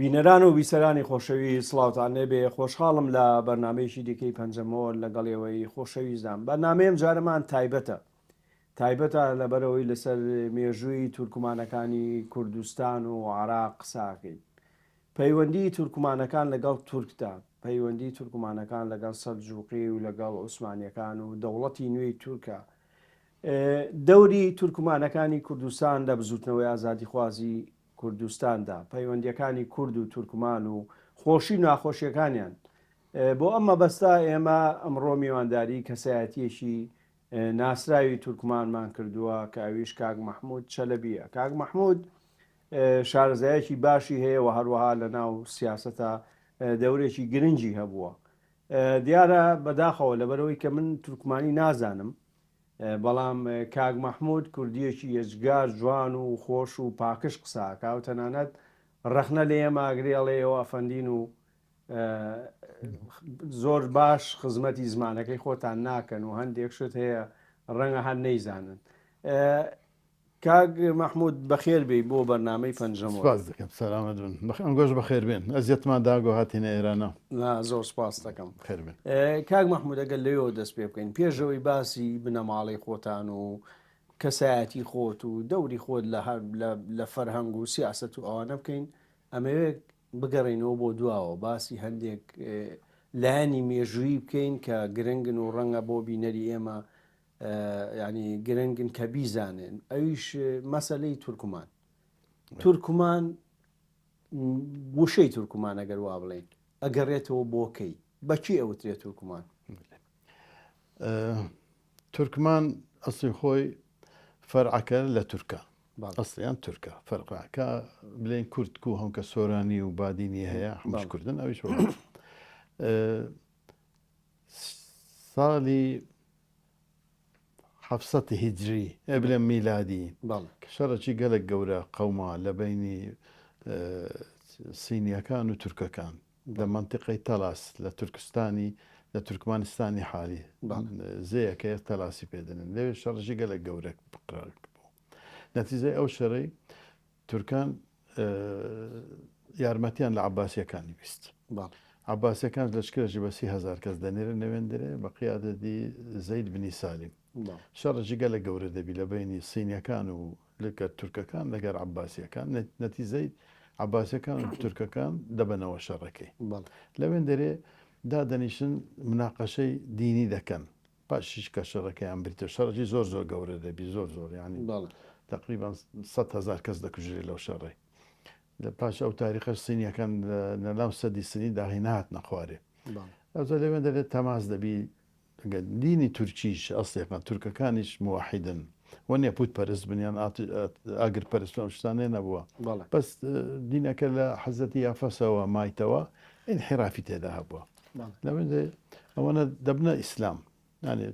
بینەران و بیسەرانی خۆشەوی سڵاوتان لێبێ خۆشحاڵم لە بەرنمەیەکی دیکەی پەنجەمەوە لەگەڵێەوەی خۆشەویستدان بەرنمەیەم جارەمان تایبەتە لەبەرەوەی لەسەر مێژووی تورکمانەکانی کوردستان و عێراق قساکەین. پەیوەندی تورکمانەکان لەگەڵ تورکدا، پەیوەندی تورکمانەکان لەگەڵ سەلجوقی و لەگەڵ عوسمانیەکان و دەوڵەتی نوێی تورکە. دەوری تورکمانەکانی کوردستان لە بزوتنەوەی ئازادیخوازی کوردستاندا، پەیوەندیەکانی کورد و تورکمان و خۆشی و ناخۆشیەکانیان. بۆ ئەم مەبەستا ئێمە ئەمڕۆ میوانداری کەسایەتیەکی ناسراوی تورکمانمان کردووە کە ئەویش کاک مەحموود چەلەبیە. کاک مەحموود شارەزایەکی باشی هەیە و هەروەها لە ناو سیاسەتە دەورێکی گرنگی هەبووە. دیارە بەداخەوە لەبەرەوەی کە من تورکمانی نازانم، بەڵام کاک مەحموود کوردیەکی ێجگار جوان و خۆش و پاکش قساکە و تەنانەت ڕەخنە لە ئێمە ئاگرێڵێەوە ئەفەندین و زۆر باش خزمەتی زمانەکەی خۆتان ناکەن و هەندێک شت هەیە ڕەنگە هەر نەیزانن. کاک مەحموود بەخێر بێ بۆ بەرنامەی پەنجەمەوە. سپاس دەکەم. سەلامەت بن. ئەنگۆش بەخێر بێن. ئەزیەتمان داگۆ هاتینە ئێرانە. زۆر سپاس دەکەم. خێر بێن. کاک مەحموود ئەگەر لەوێەوە دەست پێ بکەین پێشەوەی باسی بنەماڵی خۆتان و کەسایەتی خۆت و دەوری خۆت لە فەرهەنگ و سیاست و ئەوانە بکەین، ئەمەوێت بگەڕێنەوە بۆ دواوە باسی هەندێک لایانی مێژووی بکەین کە گرنگن و ڕەنگە بۆ بینەری ئێمە ینی گرنگن کە بیزانێن. ئەویش مەسەلەی تورکمان وشەی تورکمان ئەگەر وا بڵێن ئەگەڕێتەوە بۆکەی بەچی ئەوترێت تورکمان؟ تورکمان ئەسڵی خۆی فەرعەکە لە تورکە، ئەسڵیان تورکە، فەرعەکە بڵێن کورد و هەم کە سۆرانی و بادینی هەیە هەمووش کوردن. ئەویش ساڵی 700 هیجری بڵێن میلادی کە شەڕێکی گەلێک گەورە قەوما لە بینی سینیەکان و تورکەکان لە منتیقەی تەلاس لە تورکستانی لە تورکمانستانی حالی زەیەکە تەلاسی پێدەنن لەوێ شەڕژی گەلێک گەورە بقرار بوو. نەتیجەی ئەو شەڕەی تورکان یارمەتیان لە عەباسیەکانی بیست. عەباسیەکان لەشکرێکی بە 30,000 کەس دەنێرە نەوێندرێ بە قیادەتی زەید بنی سالیم. شەڕێکی گەلێک گەورە دەبی لە بینی سینیەکان و لەگەر تورکەکان لەگەر عەباسیەکان. نەتیجەی عەباسیەکان و تورکەکان دەبنەوە شەڕەکەی. لەوێندەرێ دادەنیشن مناقەشەی دینی دەکەن پاشیش کە شەڕەکەیان بریتە. شەڕێکی زۆر گەورە دەبی زۆر ینی تقریبان 100,000 کەس دەکوژێت لەو شەڕی. لە پاش ئەو تاریخەش سینیەکان لەناو سەدی سنی داهێنات نەخوارێ. ئەوزە لەوێندەرێت تەماس دەبی دینی تورکیش ئەسڵێکان تورکەکانیش موحیدن وەنیە پوت پەرست بنیان ئاگر پەرست شتانێ نەبووە، بەس دینەکە لە حەزەتی یافەسەوە مایتەوە انحرافی تێدا هەبووە. لەوێندێ ئەوەنە دەبنە ئیسلام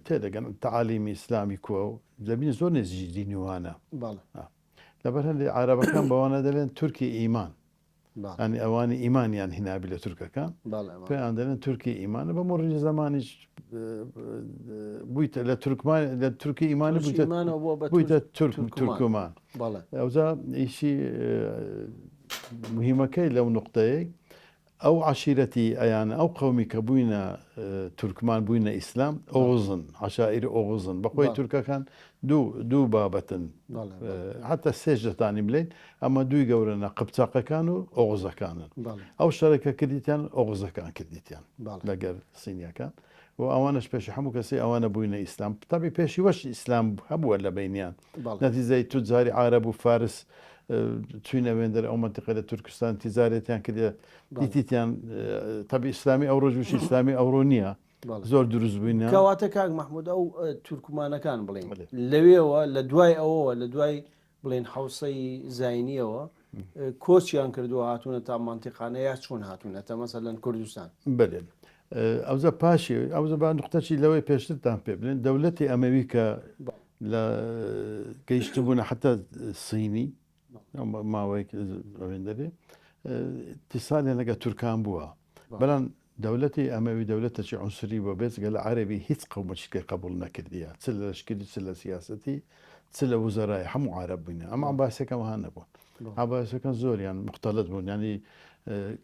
تێدەگەن تەعالیمی ئیسلامی کووە و دەبین زۆر نێزیی دینیوانە. لەبەر هەندێک عەرەبەکان بەوانە دەڵێن تورکی ئیمان، ئەنی ئەوانی ئیمانیان هینابی لە تورکەکان پێیان دەڵێن تورکی ئیمانە. بە مڕی زەمانیش بوویتە لە تورکی ئیمانی بوویتە تورکمان. ئەوجا ئیشی مهمەکەی لەو نقطەیەک ئەو عشیرەتی ئەیان ئەو قەومی کە بووینە تورکمان بووینە ئیسلام ئۆغزن عشائیری ئۆغزن بەخۆی تورکەکان دوو بابەتن حتا سێژەتانی بڵێن ئەمە دوی گەورەنە قبچاقەکان و ئۆغزەکانن. ئەو شەڕێکە کردیتیان ئۆغزەکان کردیتیان لەگەر سینیەکان و ئەوانش پێشی هەموو کەسی ئەوانە بووینە ئیسلام. تابی پێشی وەش ئیسلام هەبووە لە بینیان. نەتیجەی توجاری عەرەب و فارس چوینە وێندەر ئەو منتیقە لە تورکستان تیجارەتیان کردێ دیتیان تەبی ئیسلامی ئەو ڕۆژوشی ئیسلامی ئەوڕۆ نییە زۆر دروست بووینە. کەواتە کاک مەحموود ئەو تورکمانەکان بڵێن لەوێەوە لە دوای ئەوەوە لە دوای بڵێن حوسەی زاینیەوە کۆچیان کردووە هاتوونە تا منتیقانە یا چۆن هاتوونەتە مەسەلەن کوردستان؟ بڵێن ئەوزە پاشی ئەوزە با نقطەی لەوەی پێشترتان پێ بڵێن دەوڵەتی ئەمەوی کە لە گەیشتبوونە حتا سینی ماوەیەک ئەوێندەبێ تیسالیان لەگە تورکان بووە. بەڵام دەوڵەتی ئەمەوی دەوڵەتێکی عنسوری بۆ بێجگە لە عەرەبی هیچ قەومەچکە قبول نەکردیە چ لە لەشکری چ لە سیاسەتی چ لە وزەرای هەموو عەرەب بووینە. ئەمە عەباسیەکان وها نەبووە. عەباسیەکان زۆریان مختەلەت بوون ینی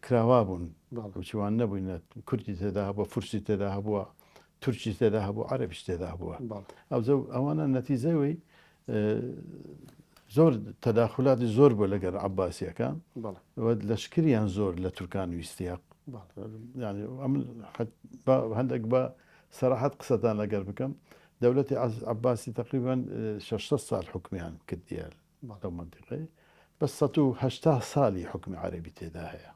کراوا بوون بەڵێ وچوان نەبووینە کوردی تێدا هەبووە فورسی تێدا هەبووە تورکی تێدا هەبوو عەرەبیش تێدا هەبووە بەڵێ ئەوانە نەتیجەوەی زۆر تەداخلاتی زۆر بوو لەگەڵ عەباسیەکان بەڵێ لەشکریان زۆر لە تورکان ویستیاق يعني هەندێک بە سەراحەت قسەتان لەگەر بکەم دەولەتی عەباسی تقریبا 600 ساڵ حکمیان کردیە لەو منطقەی بە 180 ساڵی حکمی عەرەبی تێدا هەیە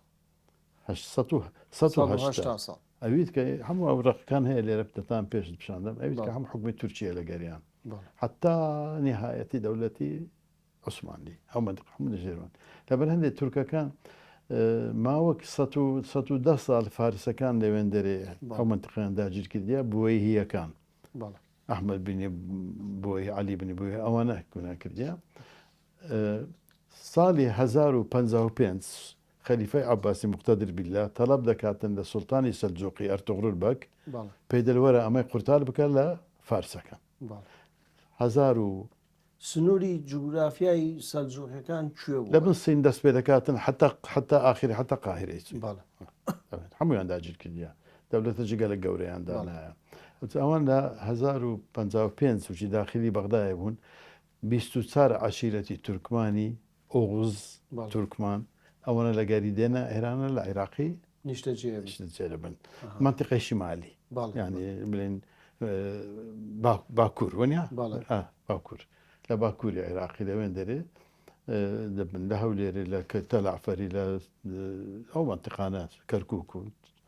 180 ساڵ ئەویت کە هەموو ئەوڕەقەکان هەیە لێرە دەتان پێش بشاندەم ئەویت کە هەموو حکمی تورکیە لەگەریان حتا نهایەتی دەولەتی عوسمانی ئەو منطقە هەموو لەژێرمان لەبەر هەندێک تورکەکان ماوەک 110 ساڵ فارسەکان لەوێن دەرێ ئەو منطقەیان داگیر کردیە بۆی هیەکان ئەحمەد بنی بۆی عەلی بنی بۆی ئەوانە گوناه کردیە ساڵی 1055 خەلیفەی عەباسی مقتەدر بیللا تەڵەب دەکاتن لە سوڵتانی سەلجوقی ئەرتوغڕل بەک پەیدەلوەرە ئەمەی قورتار بکە لە فارسەکان سنووری جوگرافیای سەلجوقیەکان کوێ بوو لە بن سین دەست پێ دەکاتن حتا ئاخری حتا قاهرەی هەمویان داگیر کردیە دەولەتە جگە لە گەورەیان دانایە ئەوان لە 1055 وچی داخلی بەغدایە بوون 24 عشیرەتی تورکمانی ئۆغوز تورکمان ئەوەنە لەگەری دێنە ئێرانە لە عێراقی نیشتەجێ بن منطقەی شیمالی یعنی بڵێن باکوور وەنیا باکوور لە باکووری عێراقی لەوێن دەرێ دەبن لە هەولێرە لە تەلعفەری لە ئەو منطقانە کەرکووک و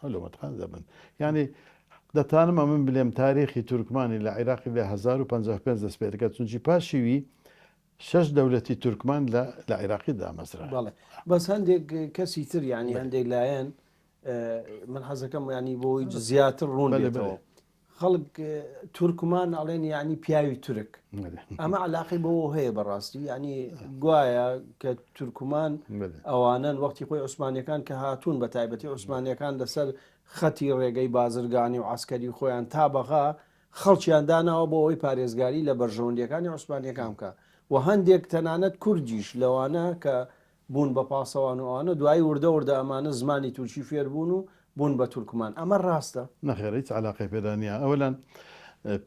هەلو منطقان دەبن یعنی دەتانم من بلێم تاریخی تورکمانی لە عێراقی لە 1055 دەست پێ دەکات چونکی پاشیوی 6 دەولەتی تورکمان لە عێراقی دامەزرا بەس هەندێک کەسی تر ینی هەندێک لایەن من حەزەکەم ینی بۆی زیاتر ڕوون بێتەوە خەڵک تورکمان ئەڵێن ینی پیاوی تورک ئەمە علاقی بەوە هەیە بەڕاستی ینی گوایە کە تورکمان ئەوانن وەختی خۆی عوسمانیەکان کە هاتوون بە تایبەتی عوسمانیەکان لەسەر خەتی ڕێگەی بازرگانی و عسکەری خۆیان تا بەغا خەڵکیان داناوە بۆ ئەوەی پارێزگاری لە بەرژەوەندیەکانی عوسمانیەکان بکە و هەندێک تەنانەت کوردیش لەوانە کە بوون بە پاسەوان وانە دوایی وردە ئەمانە زمانی تورکی فێر بوون و بوون بە تورکمان ئەمە ڕاستە نەخێریت علاقی پێدانە ئەوەلەن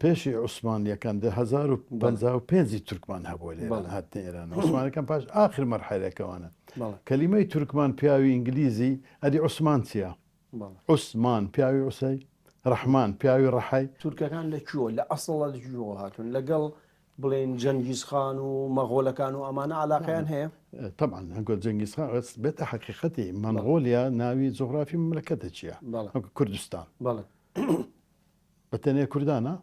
پێشی عوسمانیەکان 1055 تورکمان هەبووە لێ هاتنە ئێران عوسمانەکان پاش ئاخر مەرحەلەکەوانە کەلیمەی تورکمان پیاوی ئینگلیزی ئەدی عوسمان چیە عوسمان پیاوی عوسەی ڕەحمان پیاوی ڕەحەی تورکەکان لەکوێوە لە ئەسڵە لەکوێوە هاتوون لەگەڵ بڵێن جەنگیزخان و مەغۆلەکان و ئەمانە علاقیان هەیە طبعا هەنگۆ جەنگیزخان بێتە حەقیقەتی مەنغۆلیا ناوی جغرافی مملەکەتە چییە کوردستان بەتەنێ کوردانە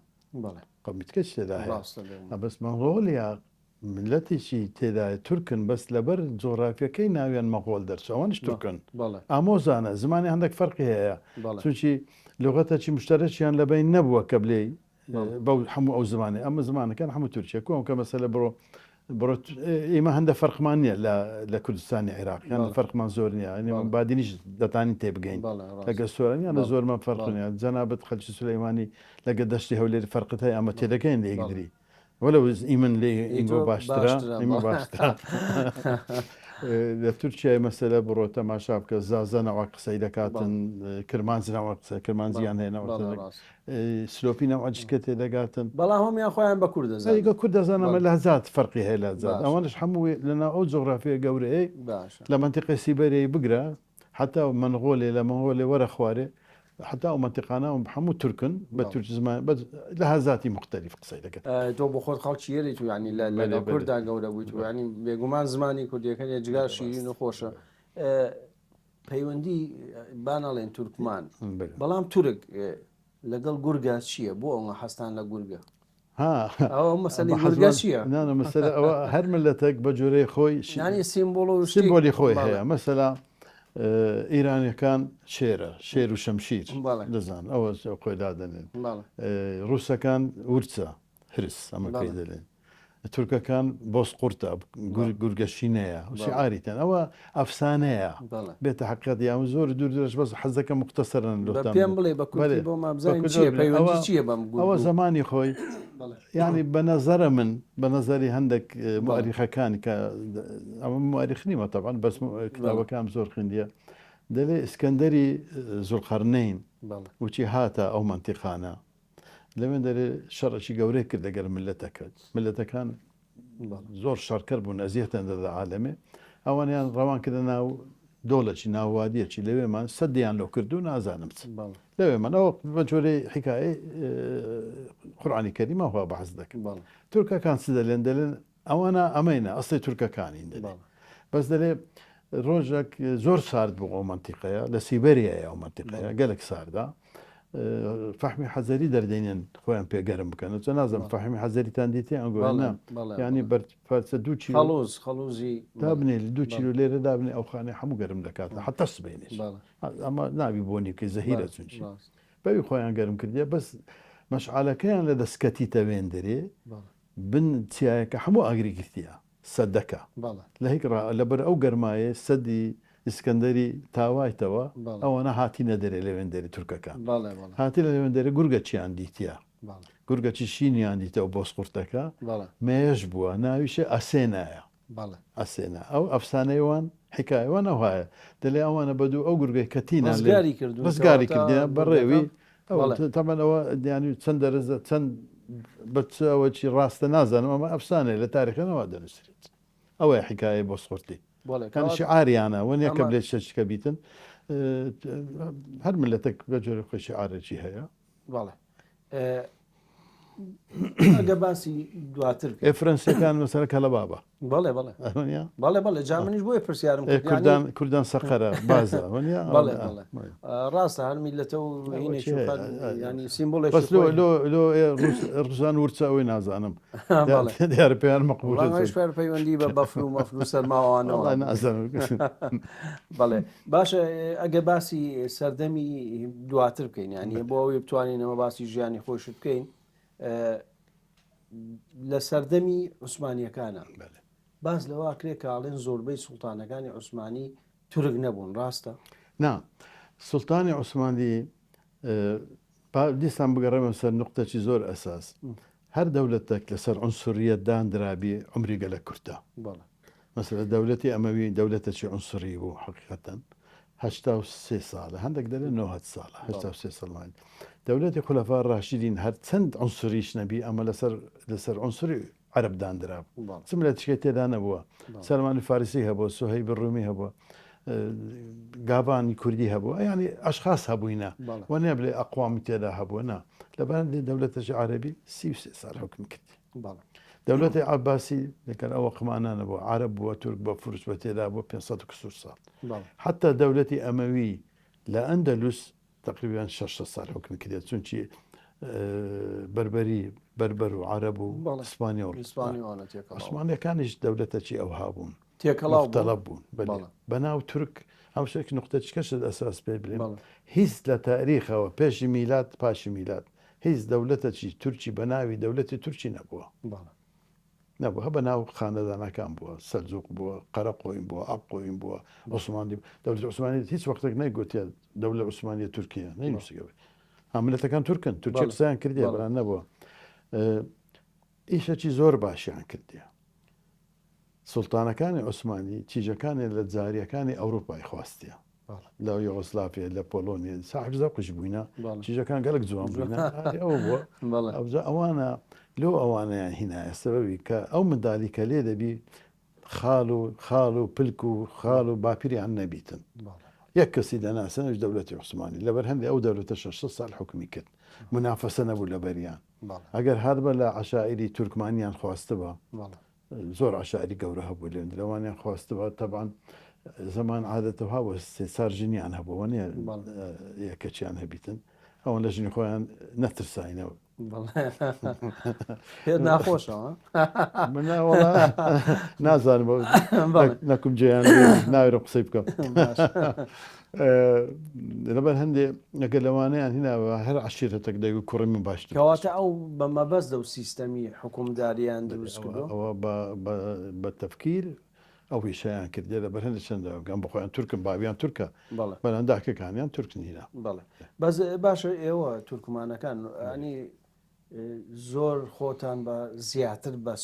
قەمیتکە تێدا هەیە بەس مەغۆلیا ملەتێکی تێدایە تورکن بەس لەبەر جۆرافیەکەی ناویان مەغۆل دەرچەوەنش تورکن ئامۆزانە زمانی هەندێک فەرقی هەیە چونکی لغەتەکی مشتەرەکیان لەبین نەبووە کە بلێ بەو هەموو ئەو زمانێ ئەمە زمانەکان هەموو تورکیا کۆم کە مەسەلە بڕۆ ئێمە هەندە فەرقمان نیە لە کوردستانی عێراقیان فەرقمان زۆر نییە بادینیش دەتانی تێبگەین لەگە سۆرانیان لە زۆرمان فەرقنیە جەنابەت خەلکی سولەیمانی لەگە دەشتی هەولێر فەرقت هەیە ئەمە تێدەکەین لە یەکدری وەلو ئیمن لێ ئینگۆ باشترە باشترە لە تورکیای مەسەلە بڕۆ تەماشا بکە زازەنەوە قسەی دەکاتن کرمانزنەوە قسە کرمانزیان هێنەوە سلۆپی ناوەجکە تێدەگاتن بەڵام هەمیان خۆیان بە کوورد دەزانگە کورد دەزانەمە لە هەزات فەرقی هەیە لە زات ئەوانش هەموو لەناو ئەو جۆغرافیە گەورەیە لە منتیقی سیبەریای بگرە حتا منغۆلێ لە مەغۆلێ وەرە خوارێ حتا ئەو منتیقانە هەموو تورکن بە تورکی زمان لە هەزاتی مختلف قسەی دەکەن تۆ بۆ خۆت خەڵکی یەری تو ینی لە کووردا گەورە بوویت و ینی بێگومان زمانی کوردیەکەن جگار شیرین و خۆشە پەیوەندی بانەڵێن تورکمان بەڵام تورک لەگەڵ گورگا چییە بۆ ئەوە هەستان لە گورگە ئەوە مەسەلەی گورگا چییە مەسەلە ئەوە هەر ملەتێک بە جۆرەی خۆی ینی سیمبۆلی خۆی هەیە مەسەلا ئیرانیەکان شێرە شێر و شەمشیر دەزان ئەوە خۆی دادەنێن ڕووسەکان ورچە هرس ئەمە پێی دەڵێن تورکەکان بۆس قورتە گورگەشینەیە شعاریتەن ئەوە ئەفسانەیە بێتە حقیقەت یان زۆر دوور درێژ بەس حەزەکە مختصرن پێم بڵێ بە کوردی بۆ مابزانین چییە بەم ئەوە زمانی خۆی یعنی بە نەزەرە من بە نەزەری هەندێک مؤریخەکانی کە ئەمە مؤریخ نیمە تەبعاً بەس کتابەکان زۆر خوێندیە دەڵێ ئسکەندەری زولقەرنەین بەڵێ وچی هاتە ئەو منتیقانە لەوێن دەرێ شەڕێکی گەورەی کرد لەگەر ملەتەکان زۆر شەڕکەر بوون ئەزیەتەن دەدا عالەمێ ئەوانیان ڕەوان کردە ناو دۆڵەکی ناووادیەکی لەوێمان سەدیان لەو کردو نازانم لەوێمان ئەوە بە جۆرەی حکایە قورئانی کەریمەوە بەحەز دەکەن تورکەکان چ دەڵێن دەڵێن ئەوانە ئەمەینە ئەسڵی تورکەکانی دەڵێن بەس دەڵێ ڕۆژێک زۆر سارد بوو ئەو منتیقەیە لە سیبەریایە ئەو منتیقەیە گەلێک ساردا فەحمی حەزەری دەردێنێن خۆیان پێگەرم بکەن چۆن نازم فەحمی حەزەریتان دیتێ ئەنگۆنا ینی بەرفەرچە 2 کیلۆ خەڵوزی دابنێ 2 کیلۆ لێرە دابنێ ئەو خانەی هەموو گەرم دەکاتە حتا سبێنێ ئەمە ناوی بۆنی کە زەهیرە چونچی بەوی خۆیان گەرم کردیە بەس مەشعالەکەیان لە دەستکەتیتە وێندرێ بن چیایەکە هەموو ئاگری گرتیە سەدەکە لە هیچ لەبەر ئەو گەرمایە سەدی ئسکەندەری تاوایتەوە ئەوانە هاتی نەدەرێ لە وێندەری تورکەکان هاتی لە لەوێندەرە گورگەچیان دیتە گورگەچی شینیان دیتە و بۆسقورتەکە مێژ بووە ناویشە ئەسێنایە ئەسێنا ئەو ئەفسانەیوان حکایوان ئەوهایە دەڵێ ئەوانە بەدوو ئەو گورگەی کەتینە بەزگاری کردیان بەڕێوی تەمەەوە دیانی چەند دەرەزە چەند بەچەوەی ڕاستە نازانم ئەمە ئەفسانەیە لە تاریخەنەوە دەنووسێت ئەوەیە حکایە بۆسقورتی کانشی ئاریانە وەنیە کە بلێ شەچکە بیتن هەر ملەتێک بە جۆرە خۆشی ئارەجی هەیە ئەگە باسی دواتر فەرەنسیەکان مەسەرە کە لە بابە بەڵێ جا منیش بۆیە پرسیارم کوردان سەقەرە بازە ڕاستە هەر میلەتە و ینی سیمبۆڵێک ڕزان ورچە ئەوەی نازانم دیارە پێیان مەقبوڵ پەیوەندی بە بەفر و مەفر و سەرماوانەوە نازانم بەڵێ باشە ئەگە باسی سەردەمی دواتر بکەین ینی بۆ ئەوەی بتوانینەوە باسی ژیانی خۆشت بکەین لە سەردەمی عوسمانیەکانە باز لەوە کرێ کاڵێن زۆربەی سوڵتانەکانی عوسمانی تورک نەبوون ڕاستە؟ نا سوڵتانی عوسمانی دیسان بگەڕێمە سەر نقطەی زۆر ئەساس هەر دەولەتێک لەسەر عنسوریەت دانرابی عمری گەلە کورتە مەسەلە دەولەتی ئەمەوی دەولەتێکی عنسوری بوو حقیقەتەن 83 ساڵە هەندێک دەڵێن 90 ساڵە 83 ساڵمان دەولەتی خولەفا ڕاشیدین هەر چەند عنسوریش نەبی ئەمە لەسەر عنسوری عەرەب دانرا بوو چم لە تشکێ تێدا نەبووە سەلمانی فارسی هەبووە سوهەیب ڕومی هەبووە گابانی کوردی هەبووە ینی ئەشخاص هەبووینە وەنێ بڵێ ئەقوامی تێدا هەبووە نا لەبەر دەولەتەی عەرەبی 33 ساڵ حکم کردی دەولەتی عەباسی لەکەر ئەوە قمانانە بووە عەرەب بووە تورک بە فورس بە تێدا بووە 500 کسور ساڵ حتا دەولەتی ئەمەوی لە ئەندەلوس تقریبا 6 ساڵ حکم کردێت چونچی بربەر و عەرەب و عوسمانیەکانیش دەولەتەکی ئەوها بوون تێکەڵاو بوون بەناو تورک ئەو شێک نقطەچکەشت ئەساس پێ بڵێن هیچ لە تاریخەوە پێشی میلات پاشی میلات هیچ دەولەتەکی تورکی بەناوی دەولەتی تورکی نەبووە نەبوو هە بەناو خانەدانەکان بووە سەلجوق بووە قەرەقۆین بووە ئەقۆین بووە عوسمانی دەولەتی عوسمانی هیچ وەختێک نەیگوتیان دەولەت عوسمانیە تورکیە نەینووسیەوەی هەملەتەکان تورکن تورکی قسەیان کردیە بەران نەبووە ئیشەکی زۆر باشیان کردیە سوڵتانەکانی عوسمانی چیژەکانی لە جاریەکانی ئەوروپای خواستیە لە یوغۆسلاڤیا لە پۆلۆنیا ساحب زەوقش بووینە چیژەکان گەلک جوان بووینە ئەوە بووە ئەوانە لۆ ئەوانەیان هینایە سەبەبی کە ئەو منداڵی کە لێ دەبی خاڵ و پلک و خاڵ و باپیریان نەبیتن یەک کەسی دەناسنش دەولەتی عوسمانی لەبەر هەندێک ئەو دەولەتە 6 ساڵ حکمی کرد منافەسە نەبوو لە بەریان ئەگەر هەر بە لە عەشائیری تورکمانیان خواستبە زۆر عەشائیری گەورە هەبوو لێن لەوانیان خواستبە تەبعاً زەمان عادەتەوە هەبوو سێسار ژنیان هەبووە نیە یەکەچیان هەبیتن ئەوان لە ژنی خۆیان نەترساینەوە پێ ناخۆشەوە نازانم نەکوم جێیان ناوێرە قسەی بکەم لەبەر هەندێ ئەگەر لەوانەیان هیناوە هەر عەشیرەتێک دەیگو کوڕی من باشتر کەواتە ئەو بە مەبەستە و سیستەمی حکومداریان دروست کردەوە ئەوە بە تەفکیر ئەو هیشیان کردێ لەبەر هەندێک چەندەگەم بخۆیان تورکن باویان تورکە بەلەنداکەکانیان تورکنیرە بەڵێ بەس باشە ئێوە تورکمانەکان ئەنی زۆر خۆتان بە زیاتر بە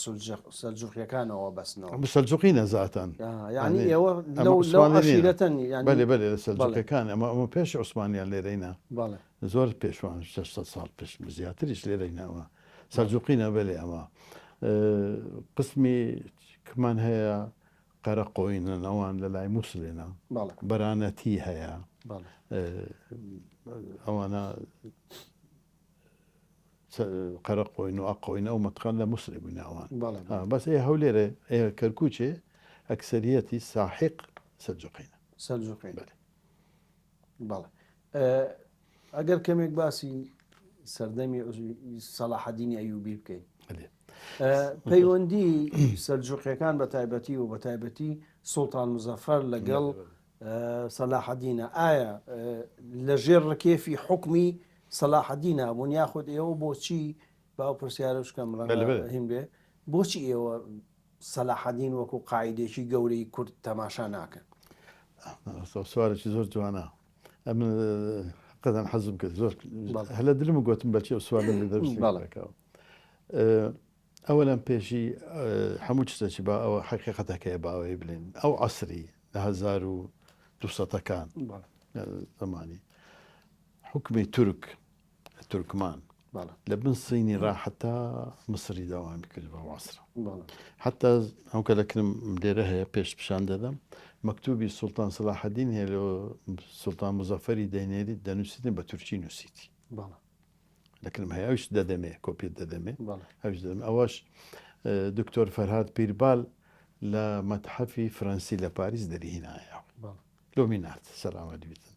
سەلجوقیەکانەوە بەسنەوە سەلجوقی نەزاتان ینی ئێوە لەو عەشیرەتەن بەێ بەێ لە سەلجوقەکان ئەمە پێش عوسمانیان لێرەینا زۆر پێشوان 600 ساڵ پێش زیاتریش لێرەینەوە سەلجوقینە بەلێ ئەمە قسمی کمان هەیە قەرەقۆینە ئەوان لە لای مووسڵێنە بەرانەتی هەیە ئەوانە قەرەقۆین و ئەقۆینە و مەتخان لە مووسڵی بووین ئەوان بەس ئێ هەولێرە ئێ کەرکوچێ ئەکسەریەتی ساحق سەلجوقینە بەڵێ ئەگەر کەمێک باسی سەردەمی سەلاحەدینی ئەیوبی بکەین پەیوەندی سەلجوقیەکان بە تایبەتی و بە تایبەتی سوڵتان مزەفەر لەگەڵ سەلاحەدینە ئایا لە ژێر ڕکێفی حکمی سەلاحەدینە بوون یاخود ئێوە بۆچی باو پرسیارە شکەم هیم بێ بۆچی ئێوە سەلاحەدین وەکو قاعیدێکی گەورەی کورد تەماشا ناکەن سوارێکی زۆر جوانە ئەم قەدەن حەزم کرد زۆر هەلە درم گوتم بەچی سوار دەرکەوە ئەوەلەم پێشی هەموو چتێکی با ئەوە حقیقەتەکەی باوەی بڵێن ئەو عەسری لە 1200ەکان زمانی حکمی تورکمان لە بن سینی ڕاحەتا مصری داوامی کرد بە عەسرە حتا ئەو کە لەکرم لێرە هەیە پێش پیشان دەدەم مەکتوبی سوڵتان سەلاحەدین هەیە لە سوڵتان مزەفەری دەینێری دەنووسیتن بە تورکی نووسیتی لەکرم هەیە ئەوش دەدەمێ کۆپیت دەدەمێ ئەوش دەدەم ئەوەش دکتۆر فەرهاد پیربال لە مەتحەفی فەرەنسی لە پاریس دەریهێنایە لۆمینات سەلامەتی بیتن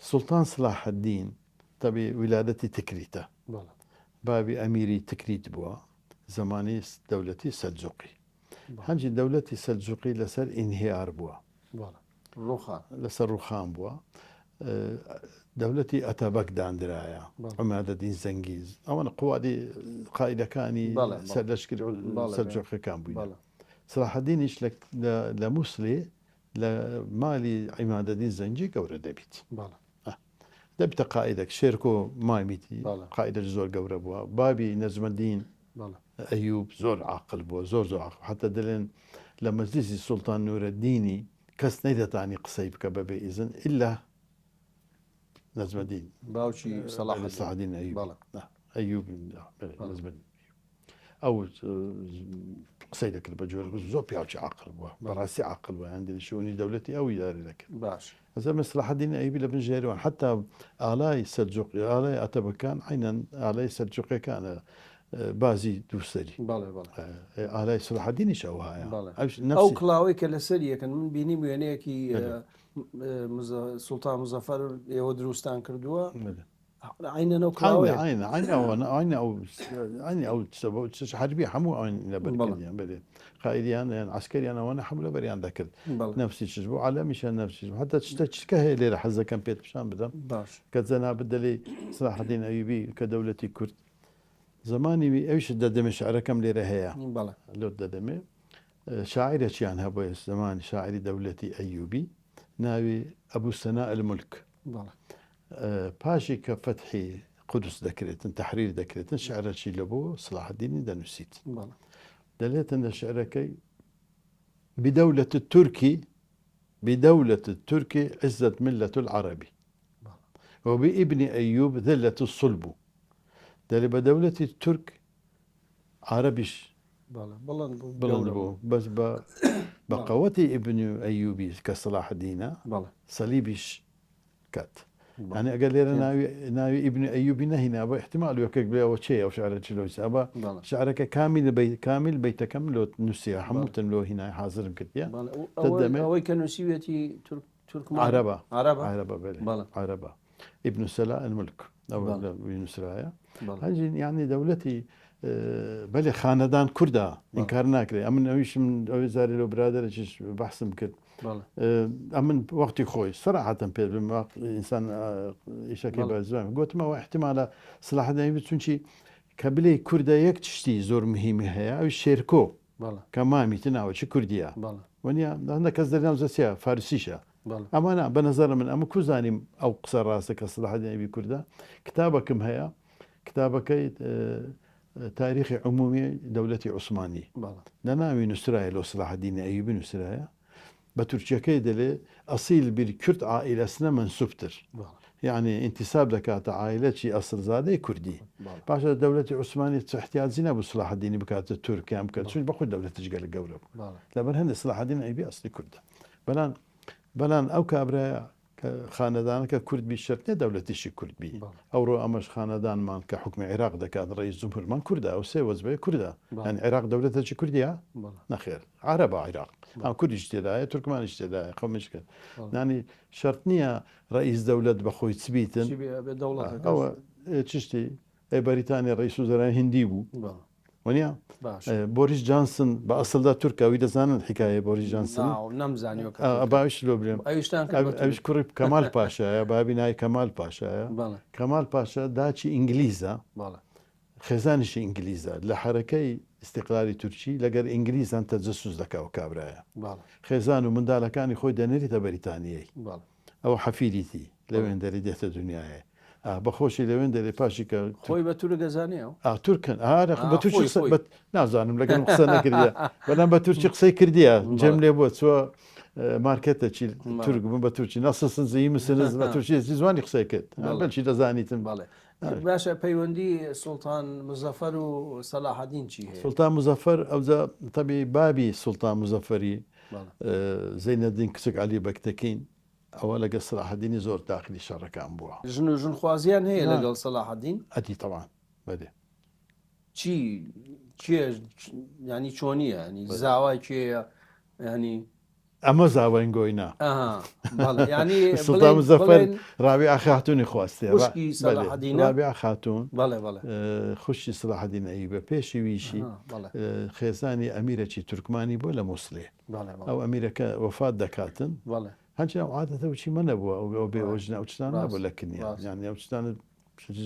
سوڵتان سەلاحەدین تەبێ ویلادەتی تکریتە بابی ئەمیری تکریت بووە زمانی دەولەتی سەلجوقی هەمجی دەولەتی سەلجوقی لەسەر ئینهیار بووە لەسەر ڕووخان بووە دەولەتی ئەتەبەک دانرایە عمادەدین زەنگیز ئەوەنە قوادی قائیدەکانی سەردەشکری سەلجوقیەکان بووین سەلاحەدینیش لە مووسڵێ لە مالی عیمادەدین زەنگی گەورە دەبیت دەبتە قائیدەك شێرکۆ مایمیتی قائیدەش زۆر گەورە بووە بابی نەجمەدین ئەیوب زۆر عاقل بووە زۆر عاقل حتى دەڵێن لە مەجلیسی سوڵتان نورەدینی کەس نەیدەتانی قسەی بکە بەبێ ئیزن ئیلا نەجمەدین باوکی سەلاحەدین ئەیوب ئەو قسەی دەکرد بە جۆر زۆر پیاوی عاقل بووە بەڕاستی عاقل بووە هەندێک شوونی دەولەتی ئەوی داری دەکرد باش ئەزە سەلاحەدین ئەیوبی لە بن ژێرەوە حتا ئالای سەلجوقی ئالای ئەتەبەکان عینەن ئالای سەلجوقیەکانە بازی دووسەری ئالای سەلاحەدینیش ئەو هەیە ئەو کڵاوەی کە لەسەر یەکەن من بینی وێنەیەکی سوڵتان مزەفەر ئێوە دروستان کردووە حربی هەموو لەبەریان بێ قائیدیان عسکەریان ئەوانە هەموو لە بەریان دەکرد نەفسی چش بوو عالەمیشان نەفسی حتا چکە هەیە لێرە حەزەکەم پێت پیشان بدەم کە جەناب دەڵێ سەلاحەدین ئەیوبی کە دەولەتی کورد زمانی ئەوش دەدەمێ شعرەکەم لێرە هەیە لۆ دەدەمێ شاعرێکیان هەبووە زمانی شاعری دەولەتی ئەیوبی ناوی ئەبوو سەنا ئەلمولک پاشی کە فەتحی قودس دەکرێتن تەحریر دەکرێتن شعرەکی لە بۆ سەلاحەدینی دەنووسیت دەلێتن لە شعرەکەی بدولة التركي عزت ملة العربي وبابن أيوب ذلة الصلب دەڵێ بە دەولەتی تورک عربیش بڵند بوو بەس بە قەوەتی ئیبن ئەیوبی کە سەلاحەدینە سەلیبیش کات يعني ئەگەر لێرە ناوی ئیبن ئەیوبی نەهینا بە احتیمال وەکێک بڵێەوە چێ ئەو شعرەی لۆیسا بە شعرەکە کامل بەیتەکەم لۆ نووسیا هەمووتن لۆ هینای حازرم کردیە ئەوەی کە نووسیوێتی تورکمان عربە ابن سلا الملك أو نسرايا هنجي يعني دولتي بلي خاندان كردا إنكار ناكري أمن أويش من أوزاري لو برادر إيش بحثم كرد أمن وقتي خوي صراحة بما إنسان يشكي بأزوام قلت ما هو احتمال صلاح الدين بتشونشي كبلي كردا يكتشتي زور مهمة هي أو الشيركو كمان ميتنا أو شي كردية ونيا عندك كذا زسيا فارسيشة ئەمانە بەنەزەرە من ئەمە کوزانیم ئەو قسە ڕاستە کە سلاح الدین ئەیوبی کوردە کتابەکەم هەیە کتابەکەی تاریخی عمومی دەولەتی عوسمانی لەناوی نووسرایە لە سلاح الدین ئەیوبی نووسرایە بە تورکیەکەی دەلێ ئەسیل بیر کورد عائیلەسنە منسوبتر يعني انتساب دەکاتە عائلەتی ئەسڵزادەی کوردی پاشە دەولەتی عوسمانی احتیاجی نەبوو سلاح الدینی بکاتە تورکیان بکات چون بەخۆی دەولەتیش گەلە گەورە بوو لەبەر هەندێک سلاح الدین ئەیوبی ئەسلی کوردە بەلان ئەو کابرایە خانەدانەکە کورد بی شەرتێ دەولەتیشی کورد بی ئەوڕۆ ئەمەش خانەدانمان کە حکومی عێراق دەکات ڕئیس جمهورمان کوردە ئەو سێ وەزبەیە کوردە ئەنی عێراق دەولەتێکی کوردیە نەخێر عەرەبە عێراق ئەم کوردیش تێدایە تورکمانیش تێدایە خەمش کرد نانی شەرت نییە ڕئیس دەولەت بەخۆی چبیتن ئەوە چشتی بەریتانیا ڕئیس وزەرای هندی بوو وەنیە بۆریس جانسن بە ئەسڵدا تورکاوی دەزانن حکایە بۆریس جانسن باویش لۆ برێم ئەوش کوڕی کەمال پاشایە بابی نای کەمال پاشایە کەمال پاشا داچی ئینگلیزە خێزانیشی ئینگلیزە لە حرەکەی استقلالی تورکی لەگەر ئینگلیزان تەجەسوس دەکاوە کابرایە خێزان و منداڵەکانی خۆی دەنێریتە بەریتانیەی ئەوە حەفیریتی لەوێن دەری دێتە دنیاە بەخۆشی لەوێن دەرێ پاشی کە خۆی بە تورە دەزانێەوە تورکن بە تورکی نازانم لەگەڵ قسە نەکردە بەڵام بە تورکی قسەی کردیە جەم لێ بۆ چوە مارکێتەکی تورک بووم بە تورکی نەسەسن زیی مسنز بە تورکی زوانی قسەی کرد بەچی دەزانیتم باشە پەیوەندی سوڵتان مزەفەر و سەلاح الدین چی هەیە سوڵتان مزەفەر ئەوجا تەبی بابی سوڵتان مزەفەری زەینەدین کچک عەلی بەکتەکین ئەوە لەگە سلاح الدینی زۆر داخلی شەڕەکان بووە ژن و ژنخوازیان هەیە لەگەڵ سەلاح الدین ئەدی تەوان بەدێ چیە ینی چۆنیە ینی زاوای کێیە ینی ئەمە زاوەین گۆینا ینی سوڵتان مزەفەر ڕابعە خاتوونی خواستی ڕابعە خاتوون خوشی سلاح الدین ئەیوبی پێشی ویشی خێزانی ئەمیرەکی تورکمانی بۆ لە مووسڵێ ئەو ئەمیرەکە وەفات دەکاتن هەنچی عادەتە وچی منە بووە ئەو بێوەژنە ئەو چتان نەبوو لە کنیا یان ئەو چتانە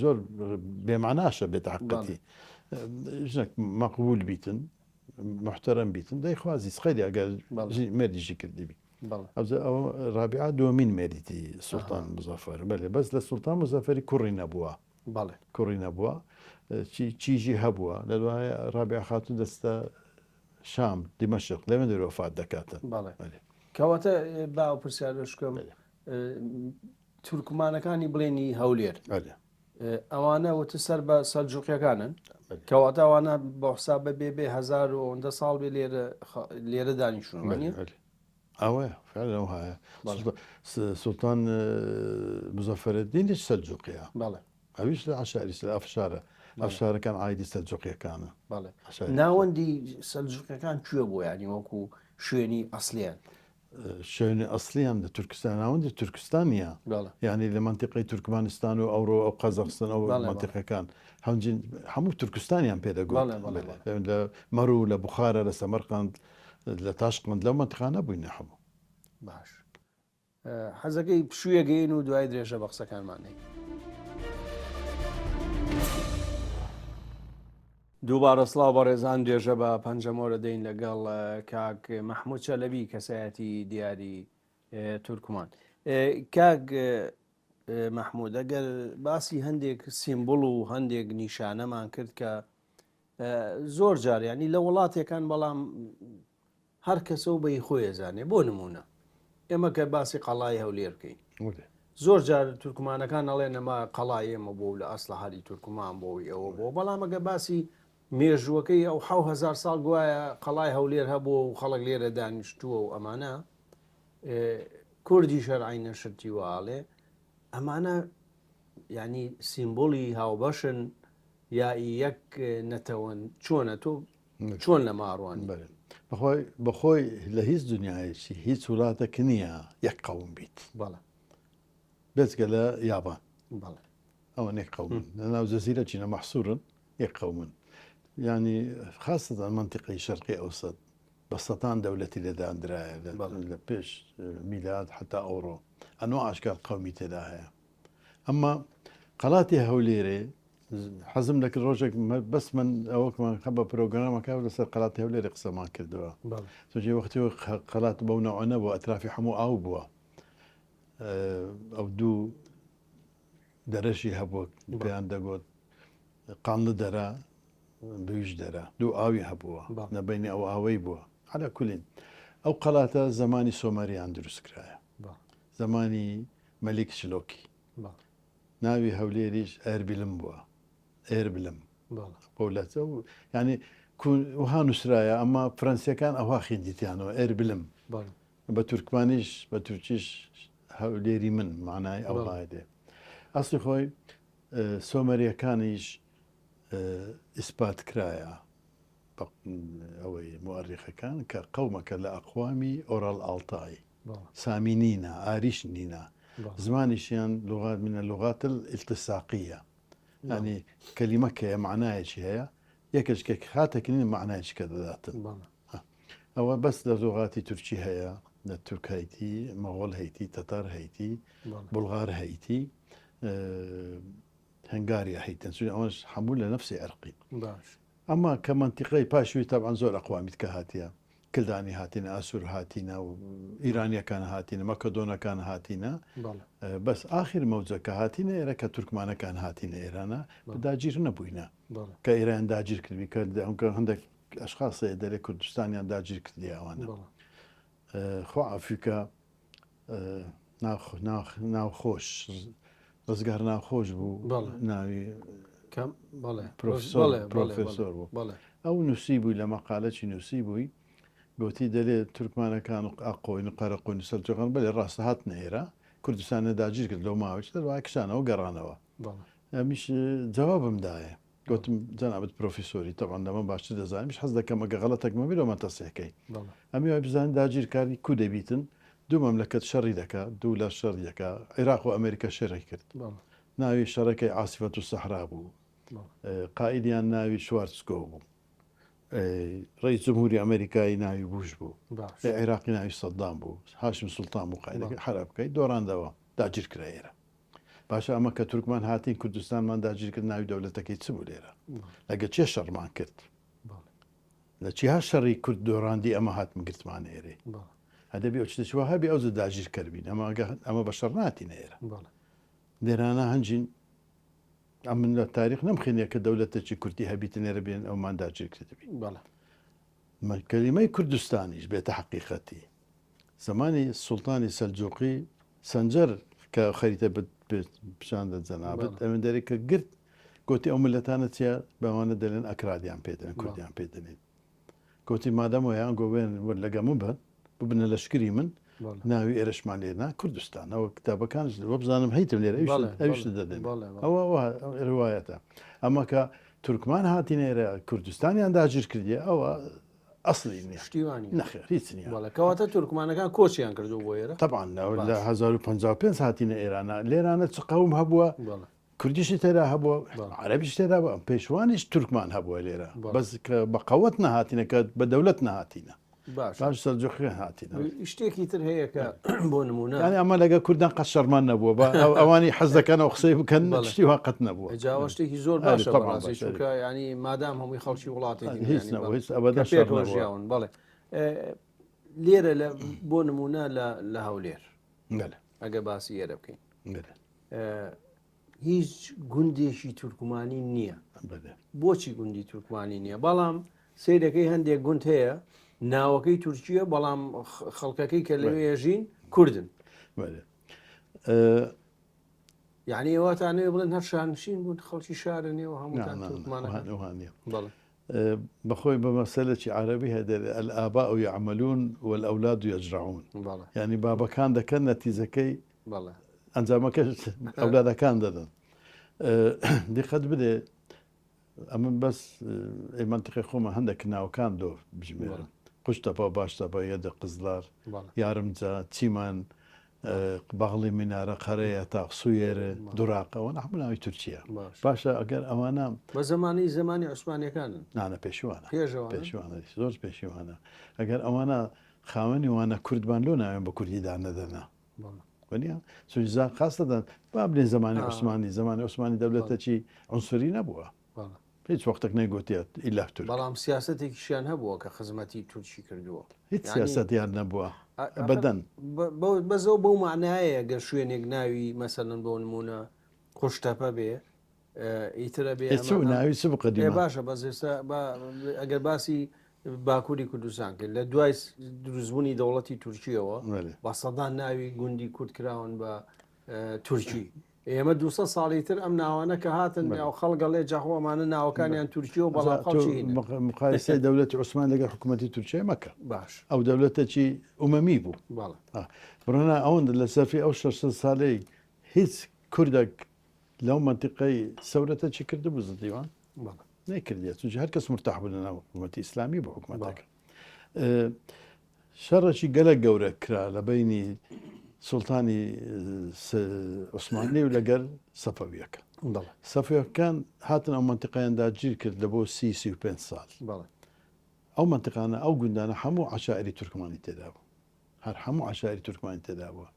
زۆر بێماناشە بێت حقەتی ژنێک مەقبول بیتن محتەرەم بیتن دەیخوازی خەیری ئەگەر مێردیشی کردیبی ئەو ڕابعە دومین مێریتی سوڵتان مزەفەر بەێ بەس لە سوڵتان مزەفەری کوڕی نەبووە کوڕی نەبووە چیژی هەبووە لە دوایە ڕابعە خاتون دەستە شام دیمەشق لەوێن دەرۆفات دەکاتن کەواتە باو پرسیارشکەم تورکمانەکانی بڵێنی هەولێر ئەوانە وتە سەر بە سەلجوقیەکانن کەواتە ئەوانە بە حساب بێ 1900 ساڵ بێ لێرە دانیشتونی ئەوە هەیە سوڵتان مزەفەرەدینیش سەلجوقیە ئەویش لە عشاری ئەفشارە ئەفشارەکان ئایدی سەلجوقیەکانە ناوەندی سەلجوقیەکان کوێ بوو ینی وەکو شوێنی ئەسلیان شوێنی ئەسلیان لە تورکستان ناوەندی تورکستانیە یعنی لە منتیقی تورکمانستان و ئەوڕۆ ئەو قەزەخستان ئەو منتیقەکان هەموو تورکستانیان پێدەگوت لە مەرو لە بخارە لە سەمەرقەند لە تاشقند لەو منتیقانە بووینە هەموو باش حەزەکەی پشوویەگەین و دوای درێژە بە قسەکانمانەی دووبارە سڵاو بە ڕێزان درێژە بە پەنجەمۆرە دەین لەگەڵ کاک مەحموود چەلەبی کەسایەتی دیاری تورکمان کاک مەحموود ئەگەر باسی هەندێک سیمبڵ و هەندێک نیشانەمان کرد کە زۆر جار ینی لە وڵاتێکان بەڵام هەر کەسە و بەی خۆی ئەزانێ بۆ نمونە ئێمە کە باسی قەڵای هەولێر بکەین زۆر جار تورکمانەکان ئەڵێن ئەمە قەڵای ئێمە بۆ لە ئەسلحەری تورکمان بۆی ئەوە بۆ بەڵام ئەگە باسی مێژوەکەی ئەو 1000 ساڵ گوایە قەڵای هەولێر هەبوو و خەڵک لێرە دانیشتووە و ئەمانە کوردی شەرعی نەشتی واڵێ ئەمانە ینی سیمبۆلی هاوبەشن یا یەک نەتەوەن چۆنە تۆ چۆن لە ماڕوان بەخۆی لە هیچ دنیایشی هیچ وڵاتەکە نییە یەک قەوم بیت بێتگە لە یابان ئەوە نێک قەومن لە ناو جەزیرە چینە مەحسوورن یەک قەومن ینی خاستەن منتیقی شەرقی ئەوسەد بە سەتان دەولەتی لێدانرایە لە پێش میلاد حتا ئەوڕۆ ئەنوە ئاشکال قەومی تێدا هەیە ئەمما قەڵاتی هەولێرێ حەزم دەکرد ڕۆژێک بەس من ئەوەکمان خە بە پرۆگرامەکە لەسەر قەڵاتی هەولێرە قسەمان کردووە توجێ وەختی قەڵات بەو نەوە نەبوو ئەترافی هەموو ئاو بووە ئەو دوو دەرەشی هەبووە پێیان دەگوت قانڵ دەرا بویش دەرا دوو ئاوی هەبووە نەبینی ئەو ئاوەی بووە على کولین ئەو قەڵاتە زمانی سۆمەریان دروست کرایە زمانی مەلیک شلۆکی ناوی هەولێریش ئەربیلم بووە ئێربلم بۆلەتە و ینی وها نووسرایە ئەمە فەرەنسیەکان ئەوها خیندیتیانەوە ئێربلم بە تورکمانیش بە تورکیش هەولێری من معنای ئەوڵای دێ ئەسڵی خۆی سۆمەریەکانیش ئیسپات کرایە ئەوەی مؤرخەکان کە قەومەکە لە ئەقوامی ئۆڕال ئاڵتایی سامی نینە ئاریش نینە زمانیشیان لغات منە لغات الالتساقية يعني كلمة كي معناها شي هي يكش كي خاتكنين معناها شي كذا أو بس لغات تركي هي الترك هيتي مغول هيتي تتار هيتي بلغار هيتي هنغاريا هيتي سوري أونش حمولة نفسي عرقي أما كمنطقة باشوي طبعا زور أقوام كهاتيا كلداني هاتينا أسور هاتينا وإيرانيا كان هاتينا مكدونا كان هاتينا بس آخر موزة كهاتينا إيرا كتركمانا كان هاتينا إيرانا داجير نبوينا كإيران داجير كلبي عندك أشخاص يدري كردستانيان داجير كلبي أوانا خو أفريقيا ناو خوش رزقار ناو خوش بو ناوي كم بروفيسور بو أو نسيبوي لما قالت نسيبوي قوتي دلي تركمانا كانوا أقوين قرقون سلجوقان بلي راس هاتنا إيرا كردستان داجير كد لو ما وش ترى كشانا وقرانا مش جوابم داية قلت جنابة بروفيسوري طبعا لما باشتر دزاين مش حظك كما غلطك ما بيلو ما تصحكي أمي بزان داجير كاري كودة بيتن دو مملكة شري دكا دولة شري دكا عراق وأمريكا شري كرت ناوي شركة عاصفة الصحراء بو قائديان ناوي شوارتسكو بو رئيس جمهوري أمريكي ناوي بوش بو عراقي ناوي صدام بو هاشم سلطان بو قائد حرب كي دوران دوا داجير كرايرا باشا أما كتركمان هاتين كردستان من داجير كر ناوي دولتك يتسبو ليرا لقد چه شر مان كرت لچه ها شري كرد دوران دي أما هات مقرت مان إيري هذا بيو چتشوا هبي أوز داجير كربين أما بشرناتي نيرا ديرانا هنجين من التاريخ نمخني كدولة كردي هبيت نيربين أو ما داجير كتبي ما كلمة كردستاني بيت حقيقتي زماني السلطاني السلجوقي سنجر كخريطة بشان الزنابت من ذلك قرت قلت أم ملتانتيا بوانا دلين أكراديان بيدن كرديان بيدن قلت ما دام ويان قوين ولا قاموا ببنا لشكري من ناوي إيرش مالينا كردستان أو كتابة كان وبزانم هيتم ليرة أيش تددن أو روايته أما كتركمان هاتين كردستان عند أجر كردية أو أصلي شتيواني نخير هيتني ولا كواتا تركمان كان كوشيان كردو بويرة طبعا لا 1500 هاتين إيران ليران تقاوم هبوا كرديش ترى هبوا عربيش ترى هبوا بيشوانيش تركمان هبوا ليرة بس بقوتنا هاتينا كبدولتنا هاتينا باش سلجوقي هاتينا اشتكي تر هيك بونمونا يعني أما لقى كردان قشر ما نبوا أواني حزك أنا وخصيب كان تشتي وقت نبوا جاوشتكي زور باشا براسي شو يعني ما دام هم يخلشي ولاتي هيس أبدا شر نبوا بالله ليرة بونمونا لهولير بله أجا باسي يربكين بله هیچ گوندێکی تورکمانی نییە بۆچی گوندی تورکمانی نییە بەڵام سیرەکەی هەندێک گوند هەیە ناوەکەی تورکیە بەڵام خەڵکەکەی کە لەوێ ژین کوردن یعنی ئەواتانەوە بڵێن هەر شانشین بوون خەڵکی شارە نێوە هەمووتان تورکمانە بخوي بمسألة عربي هذا الآباء يعملون والأولاد يجرعون يعني بابا كان ده كان نتيجة أنزل كش أولادها كان دادن دي قد بدأ أما بس منطقة خوما عندك ناو كان دو بجميع قش تبا باش تبا يد قزلار يارمزا تيمان باغلي منارة قرية تاقصوير دراقة ونحن ناوي تركيا باشا أجر أمانا زماني عثماني كان أنا بيشوانا زوج بيشوانا أجر أمانا خاوني وأنا كردبان لونا بكردي دانا دنا ونيا سوزا خاصة بابن زمان عثماني دولة شيء عنصري نبوه هیچ وقتك نيجوتيات إلا ترك بلام سياستك شان هبوه كخدمتي تركي كردوه هيت سياست يعني نبوه بەدەن بەزەوە بەو معنایە گەر شوێنێک ناوی مەسەن بۆ نمونە خوشتەپە بێ ئیترە بێ ناوی س بقدیمە باشە بەس ئێستا ئەگەر باسی باکووری کوردستان کرد لە دوای دروستبوونی دەوڵەتی تورکیەوە بە سەدان ناوی گوندی کورد کراون بە تورکی ئێمە 200 ساڵی تر ئەم ناوانە کە هاتن خەڵگەڵێ جاخۆمانە ناوەکانیان تورکیە و بەڵام مقایسەی دەوڵەتی عوسمان لەگەڵ حکوومەتی تورکیە مەکە باش ئەو دەوڵەتێکی ئومەمی بوو بڕۆنا ئەوەن لە سەرفی ئەو 600 ساڵەی هیچ کوردێک لەو منتیقەی سەورەتە چی کرد بوو زدیوان نەکردێت چونکە هەر کەس مرتاح بوو لەناو حکوومەتی ئیسلامی بۆ حکوومەتەکە شەڕێکی گەلە گەورە کرا لە بینی سوڵتانی عوسمانی و لەگەر سەفەویەکە سەفەویەکان هاتن ئەو منتیقەیان داگیر کرد لە بۆ 35 ساڵ ئەو منتیقانە ئەو گوندانە هەموو عەشائری تورکمانی تێدا بوو هەر هەموو عەشائری تورکمانی تێدا بووە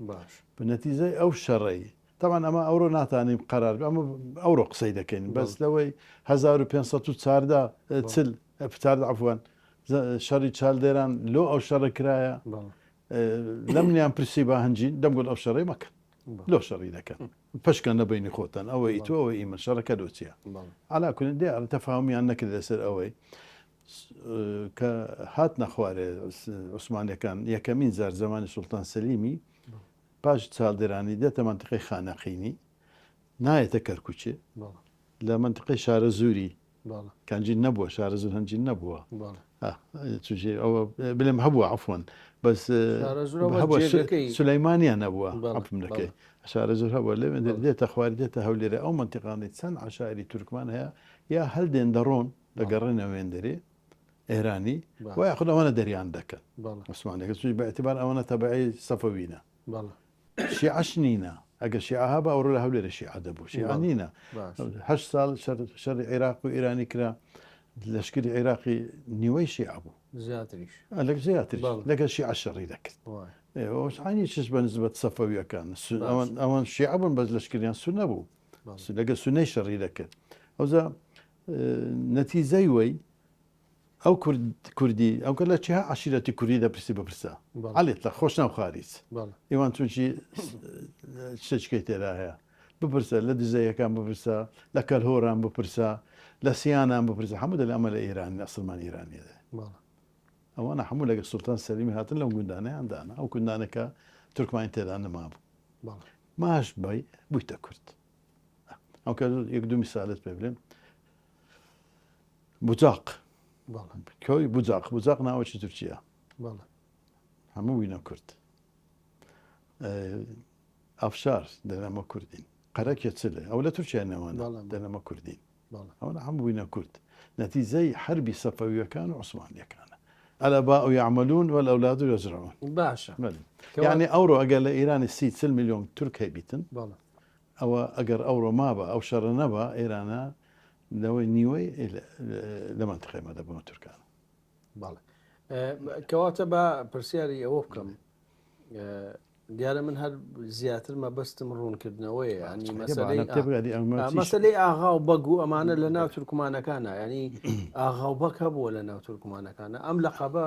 بنەتیجەی ئەو شەڕەی طبعا ئەمە ئەوڕۆ ناتانیم قەرار ئەمە ئەوڕۆ قسەی دەکەین بەس لەوەی 1540 عفوان شەڕی چالدێران لۆ ئەو شەڕە کرایە لەم نیان پرسی با هەنجین دەمگوت ئەو شەڕی مەکەن لۆ شەڕی دەکەن پشکە نەبینی خۆتان ئەوەی تو ئەوە ئیمە شەڕەکە دۆچیە علاکوون دێ تەفاهمیان نەکرد لەسەر ئەوەی کە هات نەخوارێ عوسمانیەکان یەکەمین زار زمانی سوڵتان سەلیمی پاش چالدێرانی دێتە منتیقەی خانەقینی نایەتە کەرکوچێ لە منتیقەی شارە زووری کەنجین نەبووە شارە زور هەنجین نەبووە ئەوە بلێم هەبووە عفوان بەس سولەیمانیان نەبووە عفم دەکەی شارە زور هەبووە لێ دێتە خواری دێتە هەولێرە ئەو منتیقانی چەند عەشائری تورکمان هەیە یا هەلدێن دەڕۆن دەگەڕێنە وێندەرێ ئێرانی وای خود ئەوانە دەریان دەکەن عوسمانەکە چونکە بەئێتیبار ئەوانە تەبەعی سەفەوینە شیعەش نینە ئەگەر شیعەها بە ئەوڕۆ لە هەولێرە شیعە دەبوو شیعە نینە 8 ساڵ شەڕی عێراق و ئیرانی کرا لەشکری عێراقی نیوەی شیعە بوو زیاتر لەگەر شیعە شەڕی دەکرد ئەوانی چش بە نسبەت سەفەویەکان ئەوان شیعە بوون بەس لەشکریان سونە بوو لەگەر سونەی شەڕی دەکرد ئەوزە نەتیزەی وەی ئەو کوردی ئەو کە لە چها عشیرەتی کوردی دەپرسی بپرسە عڵێت لە خۆش ناو خاریت ئێوان چونکی شتێکەی تێدا هەیە بپرسە لە دزەیەکان بپرسە لە کەلهۆران بپرسە لە سییانان بپرسە هەموو دە لە ئەمە لە ئێرانی ئەسڵمان ئێرانیەدە ئەوانە هەموو لەگە سوڵتان سەلیمی هاتن لەم گوندانەیاندانا ئەو گوندانەکە تورکمان تێدا نەمابوو ماش بای بوویتە کورد ئەو کە یەک دوو میسالت پێ بڵێن بوجاق کۆی بوجاق ناوەکی تورکیا هەموو وینە کورد ئەفشار دەنەمە کوردین قەرەکێ چلێ ئەو لە تورکیا نەوەنە دەنەمە کوردین ئەوە هەموو وینە کورد نەتیزەی حربی سەفەویەکان و عوسمانیەکانە ئەلەبا و یعملون وەلەولاد یەزرعون باشە یعنی ئەوڕۆ ئەگەر لە ئێرانی 30 میلیۆن تورک هەیبیتن ئەوە ئەگەر ئەوڕۆ مابە ئەو شەڕە نەبە ئێرانە لەوەی نیوەی لە منتیقەی مەدەبوونە تورکانە کەواتە بە پرسیاری ئەوە بکەم دیارە من هەر زیاتر مەبەستم ڕوونکردنەوەی ینی مەسەلەی ئاغا و بەگ و ئەمانە لە ناو تورکمانەکانە ینی ئاغا و بەک هەبووە لە ناو تورکمانەکانە ئەم لەقەبە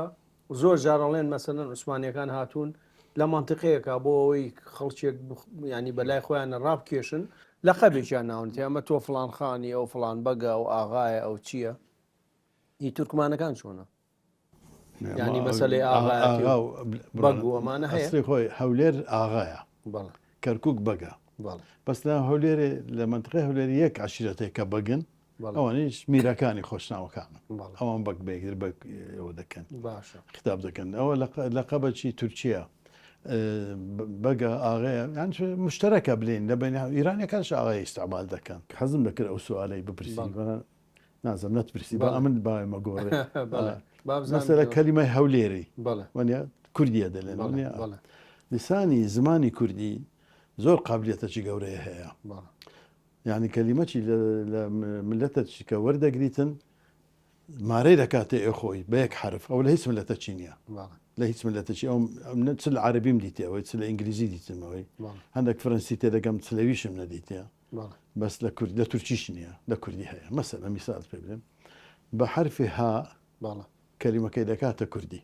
زۆر جارەڵێن مەسەلەن عوسمانیەکان هاتوون لە منتیقەیەکە بۆ ئەوەی خەڵکێک ینی بەلای خۆیانە ڕابکێشن لە قەبێکیان ناونێت ئەمە تۆ فڵان خانی ئەو فڵان بەگە و ئاغایە ئەو چییە؟ هی تورکمانەکان چۆنە؟ ینی مەسەلەی ئاغا بەگووەمانە هەیە خۆی هەولێر ئاغایە کەرکک بەگە بەس لە هەولێرێ لە منتیقەی هەولێری یەک عشیرەتێک کە بەگن ئەوانیش میرەکانی خۆشناوەکانن ئەوان بەک بێگر بەەوە دەکەن ختاب دەکەن ئەوە لە قەبەتی تورکیا بەگە ئاغەیە یان مشتەرەکە بلین لە بین ئیرانیەکانش ئاغای ئیستعمال دەکەن حەزم دەکرد ئەو سوالەی بپرسی نازم نەتپرسی بە ئەمن باوێمە گۆڕێ مەسەلە کەلیمەی هەولێری وانیا کوردیە دەلێن لسانی زمانی کوردی زۆر قابلیەتەی گەورەیە هەیە یعنی کەلیمەی لە ملەتە چیکە وەردەگریتن مارەی دەکاتێ خۆی بە یەک حرف ئەو لە هیچ ملەتە چی نییە لە هیچ ملەتەچی ئەو چ لە عەربیم دیتەوەی چ لە ئینگلیزی دیتمەوەی هەندێک فەرەنسی تێدەگەم چلەویشم نەدیتە بەس لە تورکیش نییە لە کوردی هەیە مەسەلە میسال پێ بڵێم بە حرفی ها کەلیمەکەی دەکاتە کوردی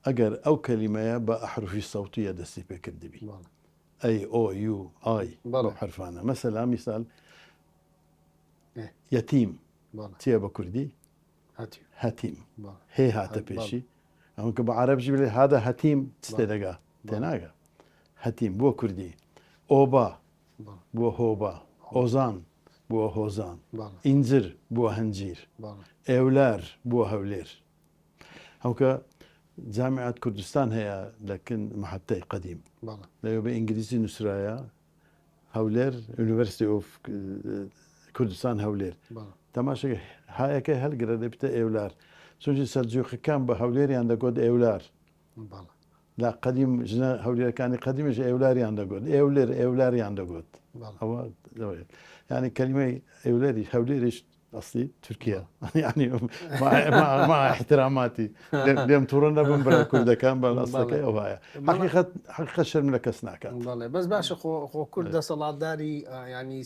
ئەگەر ئەو کەلیمەیە بە ئەحروفی سەوتیە دەستی پێ کردبی ئەی ئۆ یو ئای حرفانە مەسەلا میسال یەتیم چیە بە کوردی هەتیم هێ هاتە پێشی ئەو کە بە عەرەبژی بڵێ هذا هەتیم تێ دەگا تێناگە هەتیم بۆ کوردی ئۆبا بۆ هۆبا ئۆزان بۆ هۆزان ئینجر بۆ هەنجیر ئێولار بۆ هەولێر ئەوکە جامعات کوردستان هەیە لەکن محەتەی قەدیم لەوێ بە ئینگلیزی نووسرایە هەولێر یونیڤەرسیتی ئۆف کوردستان هەولێر تەماشا هایەکەی هەلگرە دەبێتە ئێولار چونکی سەلجوقیەکان بە هەولێریان دەگوت ئێولار لا قەدیم ژنە هەولێرەکانی قەدیمیش ئێولاریان دەگوت ئێولاریان دەگوت ئەوە ینی کەلیمەی ئێولێری هەولێریش ئەسلی تورکیا ینی ما احتراماتی لێم تووڕە نەبم بە کوردەکان بە ئەسڵەکەی ئەو هەیە حەقیقەت شەرم لە کەس ناکەن بەس باشە خۆ کورد دەسەڵاتداری ینی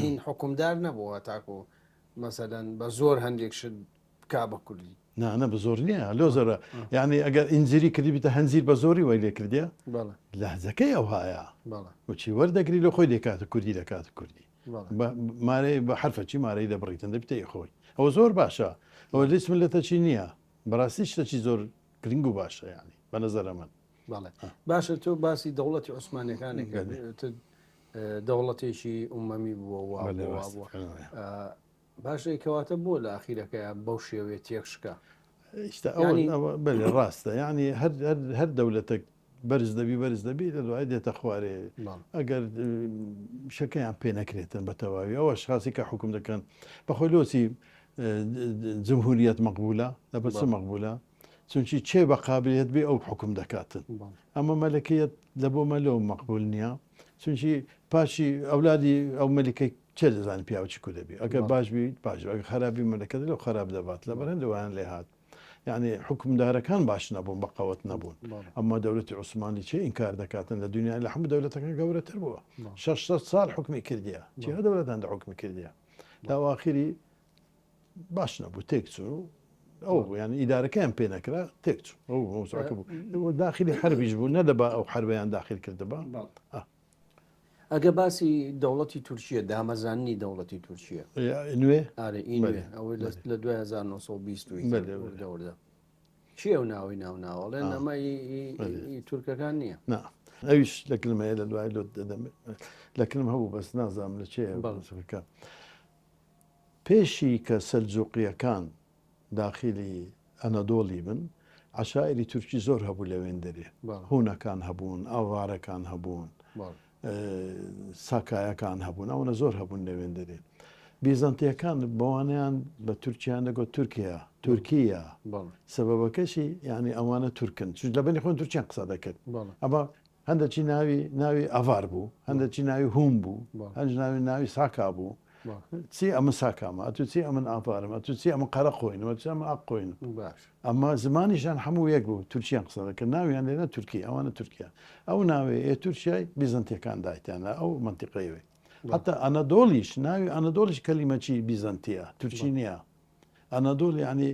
هین حکومدار نەبووە تاکو مەسەلەن بە زۆر هەندێک شت بکا بە کوردی نانە بە زۆر نییە لۆ زۆرە یعنی ئەگەر ئینجیری کردی بیتە هەنجیر بە زۆری وای لێ کردیە لەهجەکەی ئەو هەیە وچی وەردەگری لە خۆی دەکاتە کوردی دەکاتە کوردی مارەی بە حرفەچی مارەی دەبڕیتن دەبتەی خۆی ئەوە زۆر باشە ئەوە لیست ملەتەچی نییە بەڕاستی شتێکی زۆر گرنگ و باشە ینی بە نەزەرە من باشە تۆ باسی دەوڵەتی عوسمانیەکانێک دەوڵەتێکی ئومەمی بووە باشەی کەواتە بۆ لە ئاخیرەکەی بەو شێوێ تێکشکە بەێ ڕاستە ینی هەر دەولەتە بەرز دەبی لە دوای دێتە خوارێ ئەگەر شەکەیان پێ نەکرێتن بە تەواوی ئەوە شخصی کە حکوم دەکەن بەخۆی لۆسی جمهوریەت مەقبولە لە بەچ مەقبولە چونکی چێ بە قابلیت بێ ئەو حکوم دەکاتن ئەمە مەلەکەیەت لە بۆ مەلەوە مەقبول نییە چونکی پاشی ئەولادی ئەو مەلیکەی چێ دەزانانی پیاوەچی کو دەبی ئەگەر باشبی باش ئەگە خراپی مەلەکە لەو خراپ دەبات لە بەرەندەوەیان لێ هات یعنی حکومدارەکان باش نەبوون بە قەوت نەبوون ئەمما دەوڵەتی عوسمانی چێ ئینکار دەکاتن لە دنیای لە هەموو دەوڵەتەکان گەورەتر بووە 600 ساڵ حکمی کردیە چیە دەوڵەتان حکمی کردیە لاواخری باش نەبوو تێکچوو ئەو ینی ئیدارەکەیان پێ نەکرا تێکچوو ئەو بوو داخلی حربیش بوو نەدەبا ئەو حربیان داخل کردبا ئەگە باسی دەوڵەتی تورکیە دامەزاننی دەوڵەتی تورکیە نوێ ئەوەی لە 2020 چی ئەو ناوی ناوناوەڵێ نەمای تورکەکان نییە ئەویش لە کلمەیە لە دوای لە کلم هەبوو بەس نازانم لە چێ پێشی کە سەلجوقیەکان داخلی ئەنەدۆڵی بن عشائری تورکی زۆر هەبوو لەوێن دەرێ هوونەکان هەبوون ئاوارەکان هەبوون ساکایەکان هەبوون ئەوەنە زۆر هەبوون لەوێن دەرێ بیزانتیەکان بەوانیان بە تورکیان دەگوت تورکیە سەبەبەکەشی ینی ئەوانە تورکن چ لە بەنی خۆن تورکیان قسە دەکرد ئەمە هەندێکی ناوی ئەڤار بوو هەندێکی ناوی هوم بوو هەنج ناوی ساکا بوو چی ئەمە ساکامە ئەتو چی ئەمن ئاپارم ئەتو چی ئەمە قەرە خۆینەوە چ ئەمە ئاقۆین ئەمە زمانیشان هەموو یەک بوو تورکیان قسە دەکرد ناویان لێنە تورکی ئەوانە تورکیا ئەو ناوێ تورکیای بیزانتیەکان دایتیانە ئەو منتیقەیەوێ حتا ئەنەدۆڵیش ناوی ئەنەدۆڵیش کەلیمەچی بیزانتیە تورکی نییە ئەنەدۆڵ ینی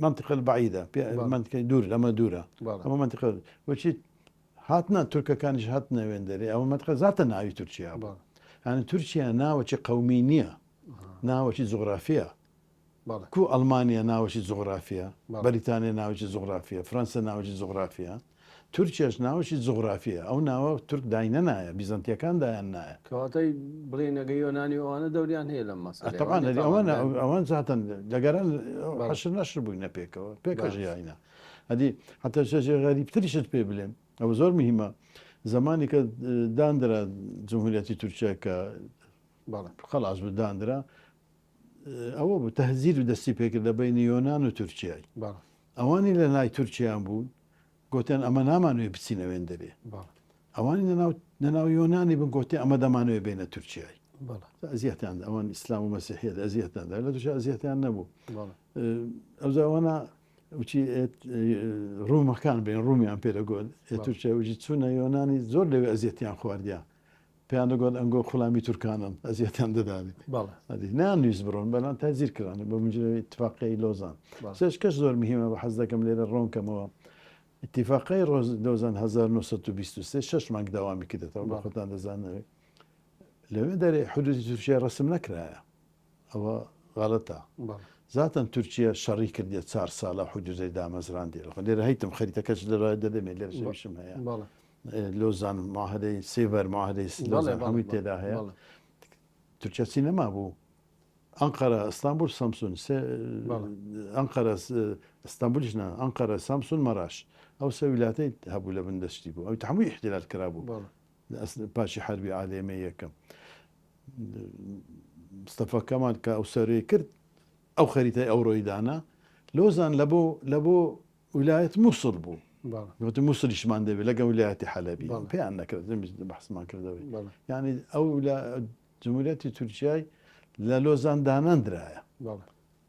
منطقة البعيدة منطقة دور لما دورة أما منطقة وشي هاتنا تركيا كانش هاتنا وين دري أو منطقة ذاتنا ناوي تركيا يعني تركيا ناوشي قومينية ناوشي جغرافية كو ألمانيا ناوشي جغرافيا بريطانيا ناوشي جغرافيا فرنسا ناوشي جغرافيا تورکیاش ناوشی جغرافیە ئەو ناوە تورک داینە نایە بیزانتیەکان دایان نایە کەواتەی بڵێنەگەی یۆنانی ئەوانە دەوریان هەیە لە مەسەلە ئەوان زاتن لەگەران حەشر نەشر بووینە پێکەوە پێکەژ یاینە ئەدی حتا غەریبتریشت پێ بڵێم ئەوە زۆر مهمە زمانی کە دانرا جمهوریەتی تورکیا کە خەلاص بوو دانرا ئەوە بوو تەهزیر و دەستی پێکرد لە بینی یۆنان و تورکیای ئەوانی لە لای تورکیان بوون گوتیان ئەمە نامانوێ بچینەوێن دەبێ ئەوانی نەناو یۆنانی بن گوتی ئەمە دەمانوێ بینە تورکیای ئەزیەتیان ئەوان ئیسلام و مەسیحیەت ئەزیەتیاندا لە دوش ئەزیەتیان نەبوو ئەوزە ئەوانە وچی ڕوومەکان بێن ڕوومیان پێدەگۆت تورکیا وجی چوونە یۆنانی زۆر لەوێ ئەزیەتیان خواردیا پێیان دەگوت ئەنگۆ خوڵامی تورکانن ئەزیەتیان دەدانی نان نوویست بڕۆن بەلان تا زیرکران بە منجلەوەی اتفاقی لۆزان سێش کەس زۆر مهمە بە حەز دەکەم لێرە ڕۆنکەمەوە اتفاقی لۆزان 1923 6 مانگ داوامی کردێتەوە بە خۆتان دەزانەوەی لەوێ دەرێ حدودی تورکیا ڕسم نەکرایە ئەوە غەڵەتە زاتەن تورکیا شەڕی کردێ 4 ساڵە حدودەی دامەزراندی لێرە هەیتم خەریتەکەش لەڕای دەدەمێت لێرە شەویشم هەیە لۆزان معاهدەی سێڤەر معاهدەی لۆزان هەمووی تێدا هەیە تورکیا چی نەما بوو ئەنقەرە ئەستانبول سەمسون ئەنقەرە ئەستانبولیش نا ئەنقەرە سەمسون مەراش ئەو سە ویلاتەی هەبوو لە بندەشتی بوو ئەو هەمووی احتلال کرابوو پاشی حربی عالێمەی یەکەم مستەفا کەمال کە ئەو سەرێ کرد ئەو خەریتەی ئەوڕۆی دانا لۆزان لە بۆ ویلایەت مووسڵ بوو گوتی مووسڵیشمان دەبێت لەگە ویلایەتی حەلەبی پێیان نەکرد بەحسمان کردەوەی یعنی ئەو جمهوریەتی تورکیای لە لۆزان داناندرایە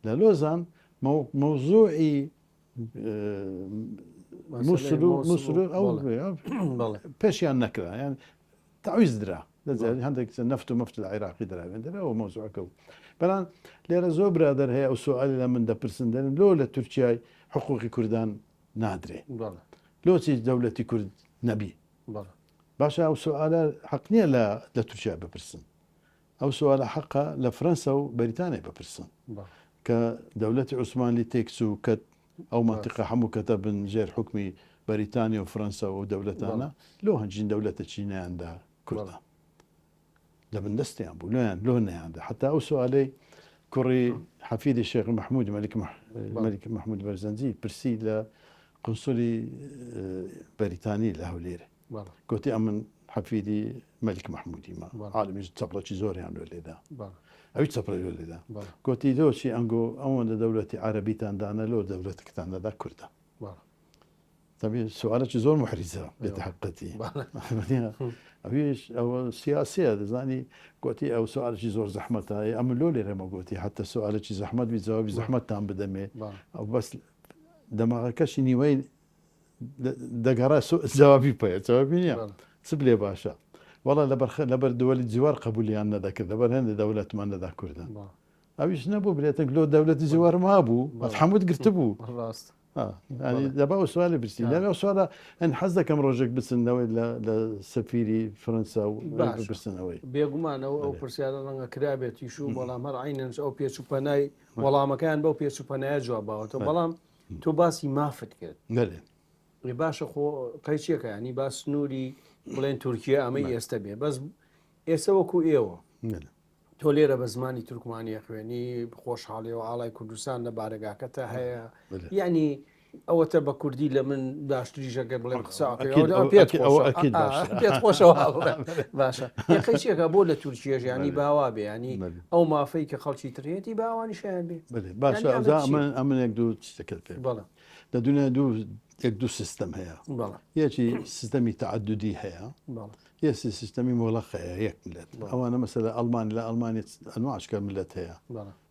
لە لۆزان مەوزوعی مووسڵ ئەو پێشیان نەکرا یان تعویز درا هەندێک نەفت و مەفت لە عێراقی دراوێنەوە ئەو مۆزوعەکە و بەڵام لێرە زۆر برادەر هەیە ئەو سوالی لە من دەپرسن دەن لۆ لە تورکیای حقوقی کوردان نادرێ لۆچی دەوڵەتی کورد نەبی باشە ئەو سوالە حەق نییە لە تورکیا بپرسن ئەو سوالە حەقە لە فەرەنسا و بەریتانیا بپرسن کە دەوڵەتی عوسمانی تێکچوو کە ئەو منتیقە هەموو کەتە بن ژێر حکمی بەریتانیا و فەرەنسا و دەوڵەتانە لۆ هەنجین دەوڵەتە چینیاندا کوردە لە بندەستیان بوو لۆ نەیاندا حتا ئەو سوالەی کوڕی حەفیدی شێخ محمود مەلیک محمود بەرزەنجی پرسی لە قنسولی بەریتانی لە هەولێرە گوتی ئەمن حەفیدی مەلیک محمودی ما عالمیش چەپڵەکی زۆریان لۆ لێدا ئەوی چەپڵی لۆ لێدا گوتی دۆچی ئەنگۆ ئەوەندە دەوڵەتی عەرەبیتاندانە لۆ دەوڵەتەکتانەدا کوردە تەبی سوالێکی زۆر محریزە بێتەحقەتی ئەویش ئەوە سیاسیە دەزانی گوتی ئەو سوالێکی زۆر زەحمەتە ئەمە لۆ لێرەمە گوتی حتى سوالێکی زەحمەت بی جوابی زەحمەتتان بدەمێ ئەو بەس دەماغەکەشی نیوەی دەگەڕا جوابی پێ جوابی نییە چ بلێ باشە وەڵا لەبەر دووەلی جوار قبولیان نەدەکرد لەبەر هەندێ دەوڵەتمان نەدا کوردن ئەویش نەبوو بلێتن لۆ دەوڵەتی جوار ما بوو حەمووت گرتە بوو دەبا و سوالە برسی لەگە سوالە ئەن حەز دەکەم ڕۆژێک بچنەوەی لە سەفیری فەرەنسا و برسنەوەی بێگومانەوە ئەو پرسیارە ڕەنگە کرابێتیش و بەڵام هەر عینەنج ئەو پێچوپەنای وەڵامەکان بەو پێچوپەنایە جواباوەتەوە بەڵام تۆ باسی مافت کرد باشە خۆ قەیچیەکە ینی با سنووری بڵێن تورکیا ئەمەی ئێستا بێ بەس ئێستا وەکو ئێوە تۆ لێرە بە زمانی تورکمانیە خوێنی خۆشحاڵیەوە ئاڵای کوردستان لە بارەگاکەتە هەیە یعنی ئەوەتە بە کوردی لە من داشتریژەکە بڵێن پێت خۆشەوە باشە قەیچیەکە بۆ لە تورکیەش ینی باوا بێ ینی ئەو مافەی کە خەڵکی ترێتی باوانی شایان بێ باشە ئەمن دوو شتەکەت پێ لە دنیا دوو سیستەم هەیە یەکی سیستەمی تعددی هەیە یەسی سیستەمی مۆڵەق هەیە یەک ملت ئەوانە مەسەلە ئەڵمانی لە ئەڵمانی ئەنواعشکە ملت هەیە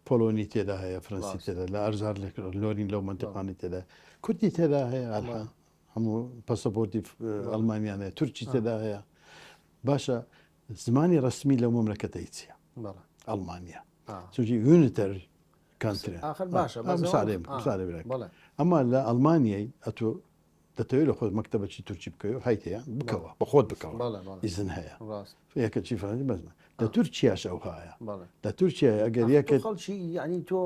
پۆلۆنی تێدا هەیە فەرەنسی تێدا لە ئەرزار لۆرین لەو منتیقانی تێدا کوردی تێدا هەیە هەموو پەسەپۆرتی ئەڵمانیان هەیە تورکی تێدا هەیە باشە زمانی ڕسمی لەو مەملەکەتەی چییە ئەڵمانیا چونکی یونیتەر کانترە ئەمە لە ئەڵمانیای ئەتۆ دەتەوێت لە خۆت مەکتەبەی تورکی بکەوە هەیتەیە بکەوە بە خۆت بکەوە ئیزن هەیە یەکە چی فەرەنسی بەزمە لە تورکیاش ئەو هەیە لە تورکیا ئەگەر یەکە خەڵکی ینی تۆ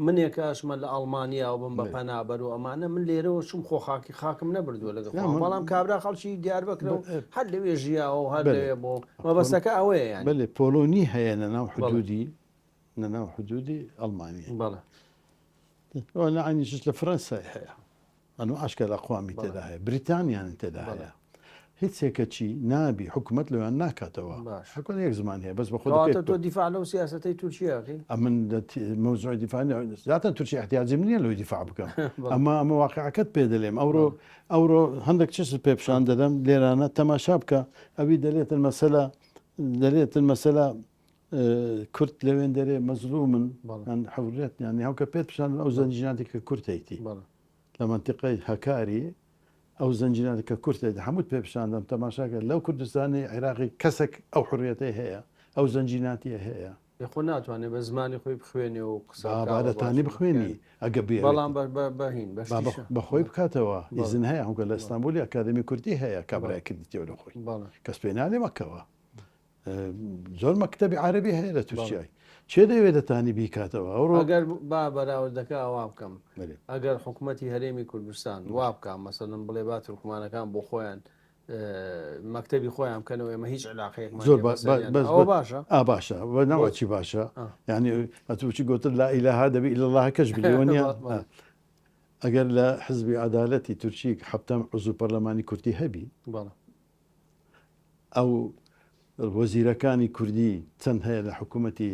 منێکەشمە لە ئەڵمانیا و بم بە پەنابەر و ئەمانە من لێرەوە چوم خۆ خاکی خاکم نەبردووە لەگە بەڵام کابرا خەڵکی دیار بکرەوە هەر لەوێ ژیاوە هەر لەوێ بۆ مەبەستەکە ئەوەیە یان بەێ پۆلۆنی هەیە لەناو حدودی ئەڵمانیا لە عینیش لە فەرەنسای هەیە ئەنو عشکە لە قوامی تێدا هەیە بریتانیان تێدا هەیە هیچ سێکەچی نابی حکوومەت لەویان ناکاتەوە حکومەت یەک زمان هەیە بەس بە خۆ تۆ دیفاع لەو سیاسەتەی تورکیاکەی ئەمن مەوزوعی دیفاع زیاتر تورکی احتیاجی منیە لەوەی دیفاع بکەم ئەمە واقعەکەت پێ دەڵێم ئەوڕۆ هەندێک چ پێپشان دەدەم لێرانە تەماشا بکە ئەوی دەلێتن مەسەلا کورد لەوێن دەرێ مەزلومن حەوریت یانی هەوکە پێت پیشان ئەو زەنجیراتی کە کورتیتی لە منتیقەی هەکاری ئەو زەنجیراتی کە کورتێت هەمووت پێ پیشاندەم تەماشاکە لەو کوردستانی عێراقی کەسێک ئەو حڕیەتەی هەیە ئەو زەنجیناتیە هەیە خۆ ناتوانێت بە زمانی خۆی بخوێنێ و قسەبارەتانی بخوێنی ئەگە بەڵام بەهین بەخۆی بکاتەوە ئیزن هەیە هەوکە لە ئەستانبولی ئەکادمی کوردی هەیە کابرای کردیتەوە لە خۆی کەس پێ نالێ مەکەوە زۆر مەکتەبی عەرەبی هەیە لە تورکیای چێ دەوێت دەتانی بیکاتەوە ئەگەر با بەراوردەکە وا بکەم ئەگەر حکوومەتی هەرێمی کوردستان وا بکەم مەسەڵەن بڵێ با تورکمانەکان بۆ خۆیان مەکتەبی خۆیان بکەنەوە ئێمە هیچ علاقەیەک زۆر باشە باشە ناوەچی باشە ینی ئەتوچی گوتر لا ئیلاها دەبی ئیلا الله کەش بلیوەنیە ئەگەر لە حزبی عەدالەتی تورکی حەبتەم عوزوو پەرلەمانی کوردی هەبی ئەو وەزیرەکانی کوردی چەند هەیە لە حکوومەتی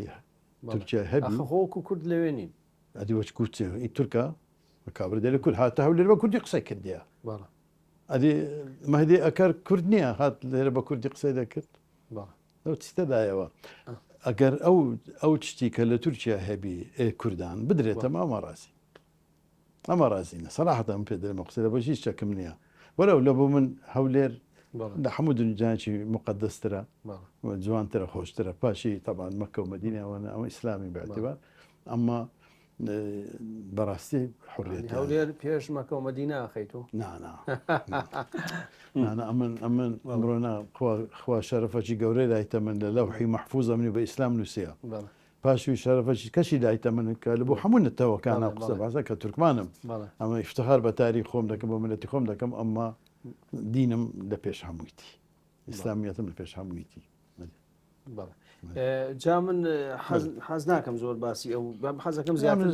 تورکیا هەبی خۆکو کورد لەوێنین ئەدی وەچ کوچێ ئی تورکە کابرا لە کورد هاتە هەولێر بە کوردی قسەی کردیە ئەدی مەهدی ئەکەر کورد نییە هات لێرە بە کوردی قسەی دەکرد ئەو چیتەدایەوە ئەگەر ئەو شتی کە لە تورکیا هەبی کوردان بدرێتە ئەمە ڕازینە سەراحەتەم پێ دەرمە قسە لە بەشی شەکم نییە وەرەو لە بۆ من هەولێر لە هەموو دنیاکی مقدسترە جوانترە خۆشترە پاشی تەبان مەکە و مەدینەوەە ئەمە ئیسلامی بەعتیبار ئەمە بەڕاستی حڕێت هەولێر پێش مەکە و مەدینە ئەخەیتۆ ئەمن ئەمڕۆنا خوا شەرەفەکی گەورەی دایتە من لە لەوحی مەحفوظە منی بە ئیسلام نووسیا پاشوی شەرەفەکی کەشی دایتە من کە لە بۆ هەموو نەتەوەکانە قسە باسە کە تورکمانم ئەمە ئیفتخار بە تاریخ خۆم دەکەم بۆ منەتی خۆم دەکەم ئەمما دینم لە پێش هەموویتی ئیسلامیەتم لە پێش هەموویتی جا من حەز ناکەم زۆر باسی ئەو حەزەکەم زیاتر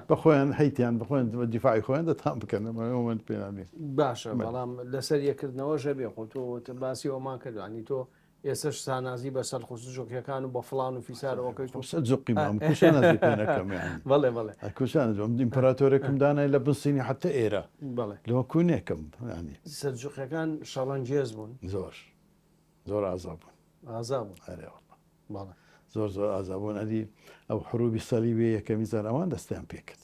بە خۆیان هەیتیان بخۆێن دیفاعی خۆیان دەتان بکەن من پێنامێ باشە بەڵام لەسەر یەکردنەوەژە بێ خۆ تۆ باسی ئەومان کردوانی تۆ ئێستش سانازی بەسەر خۆسجۆکیەکان و بە فڵان و فیسارەوەکەی جوقی بەڵێ کوشان ئیمپراتۆرێکم دانای لە بنسینی حتى ئێرە لەوە کوونێکم سەرجوقیەکان شەڵەنجێز بوون زۆر ئازابوون زۆر ئازابوون ئەدی ئەو حروبی سەلیبێ یەکەمی زار ئەوان دەستیان پێکرد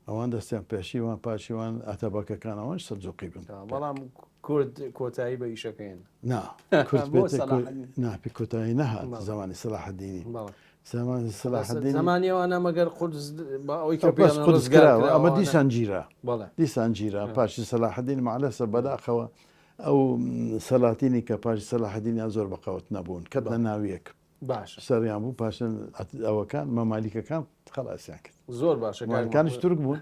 ئەوان دەستیان پێشیوان پاشیوان ئەتەبەکەکان ئەوان سەرجوقی بن بەڵام کورد کۆتایی بە ئیشەکەین ناپی کۆتایی نەهات زمانی سەلاحەدینی زمانیەوانە مەگەر ئەمە دیسان گیرە پاشی سەلاحەدین مەعلەسە بەداخەوە ئەو سەلاتینی کە پاشی سەلاحەدینیان زۆر بەقەوت نەبوون کەتە ناویەک باش سەریان بوو پاشن ئەوەکان مەمالیکەکان خەڵاسیان کرد زۆر باشە مالکانش تورک بوون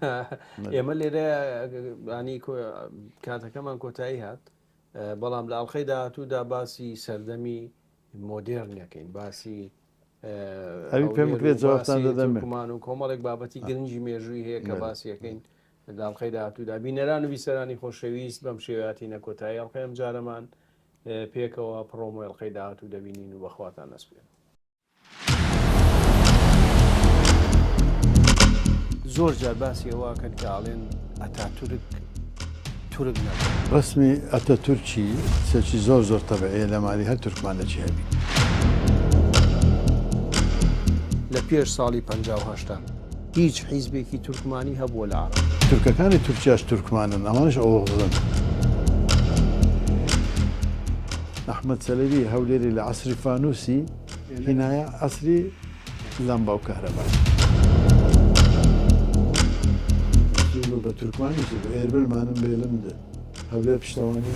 ئێمە لێرە ینی کاتەکەمان کۆتایی هات بەڵام لە ئەڵخەی داهاتوودا باسی سەردەمی مۆدێرنەکەین باسی ئەوی پێم بکرێت جوابتان دەدەمێکمان و کۆمەڵێک بابەتی گرنگی مێژووی هەیە کە باسیەکەین لە ئەڵخەی داهاتوودا بینەران و بیسەرانی خۆشەویست بەم شێوەتی نەکۆتایی ئەڵخەیەم جارەمان پێکەوە پرۆمۆ ئەڵخەی داهاتوو دەبینین و بەخواتان نەسپێن زۆر جار باسی ئەوەکەن کاڵێن ئەتاتورک تورک ڕسمی ئەتەتورکی سێکی زۆر تەبعەیە لە مالی هەر تورکمانەکی هەبی لە پێش ساڵی 1950 هیچ حیزبێکی تورکمانی هەبووە لە عەرەب تورکەکانی تورکیاش تورکمانن ئەوانش ئەوغڵن ئەحمەد سەلەوی هەولێری لە عەسری فانووسی هینایە عەسری لەمباو کارەبای بە تورکمانی ئێربلمانم بێلمدە هەولێر پشتەوانی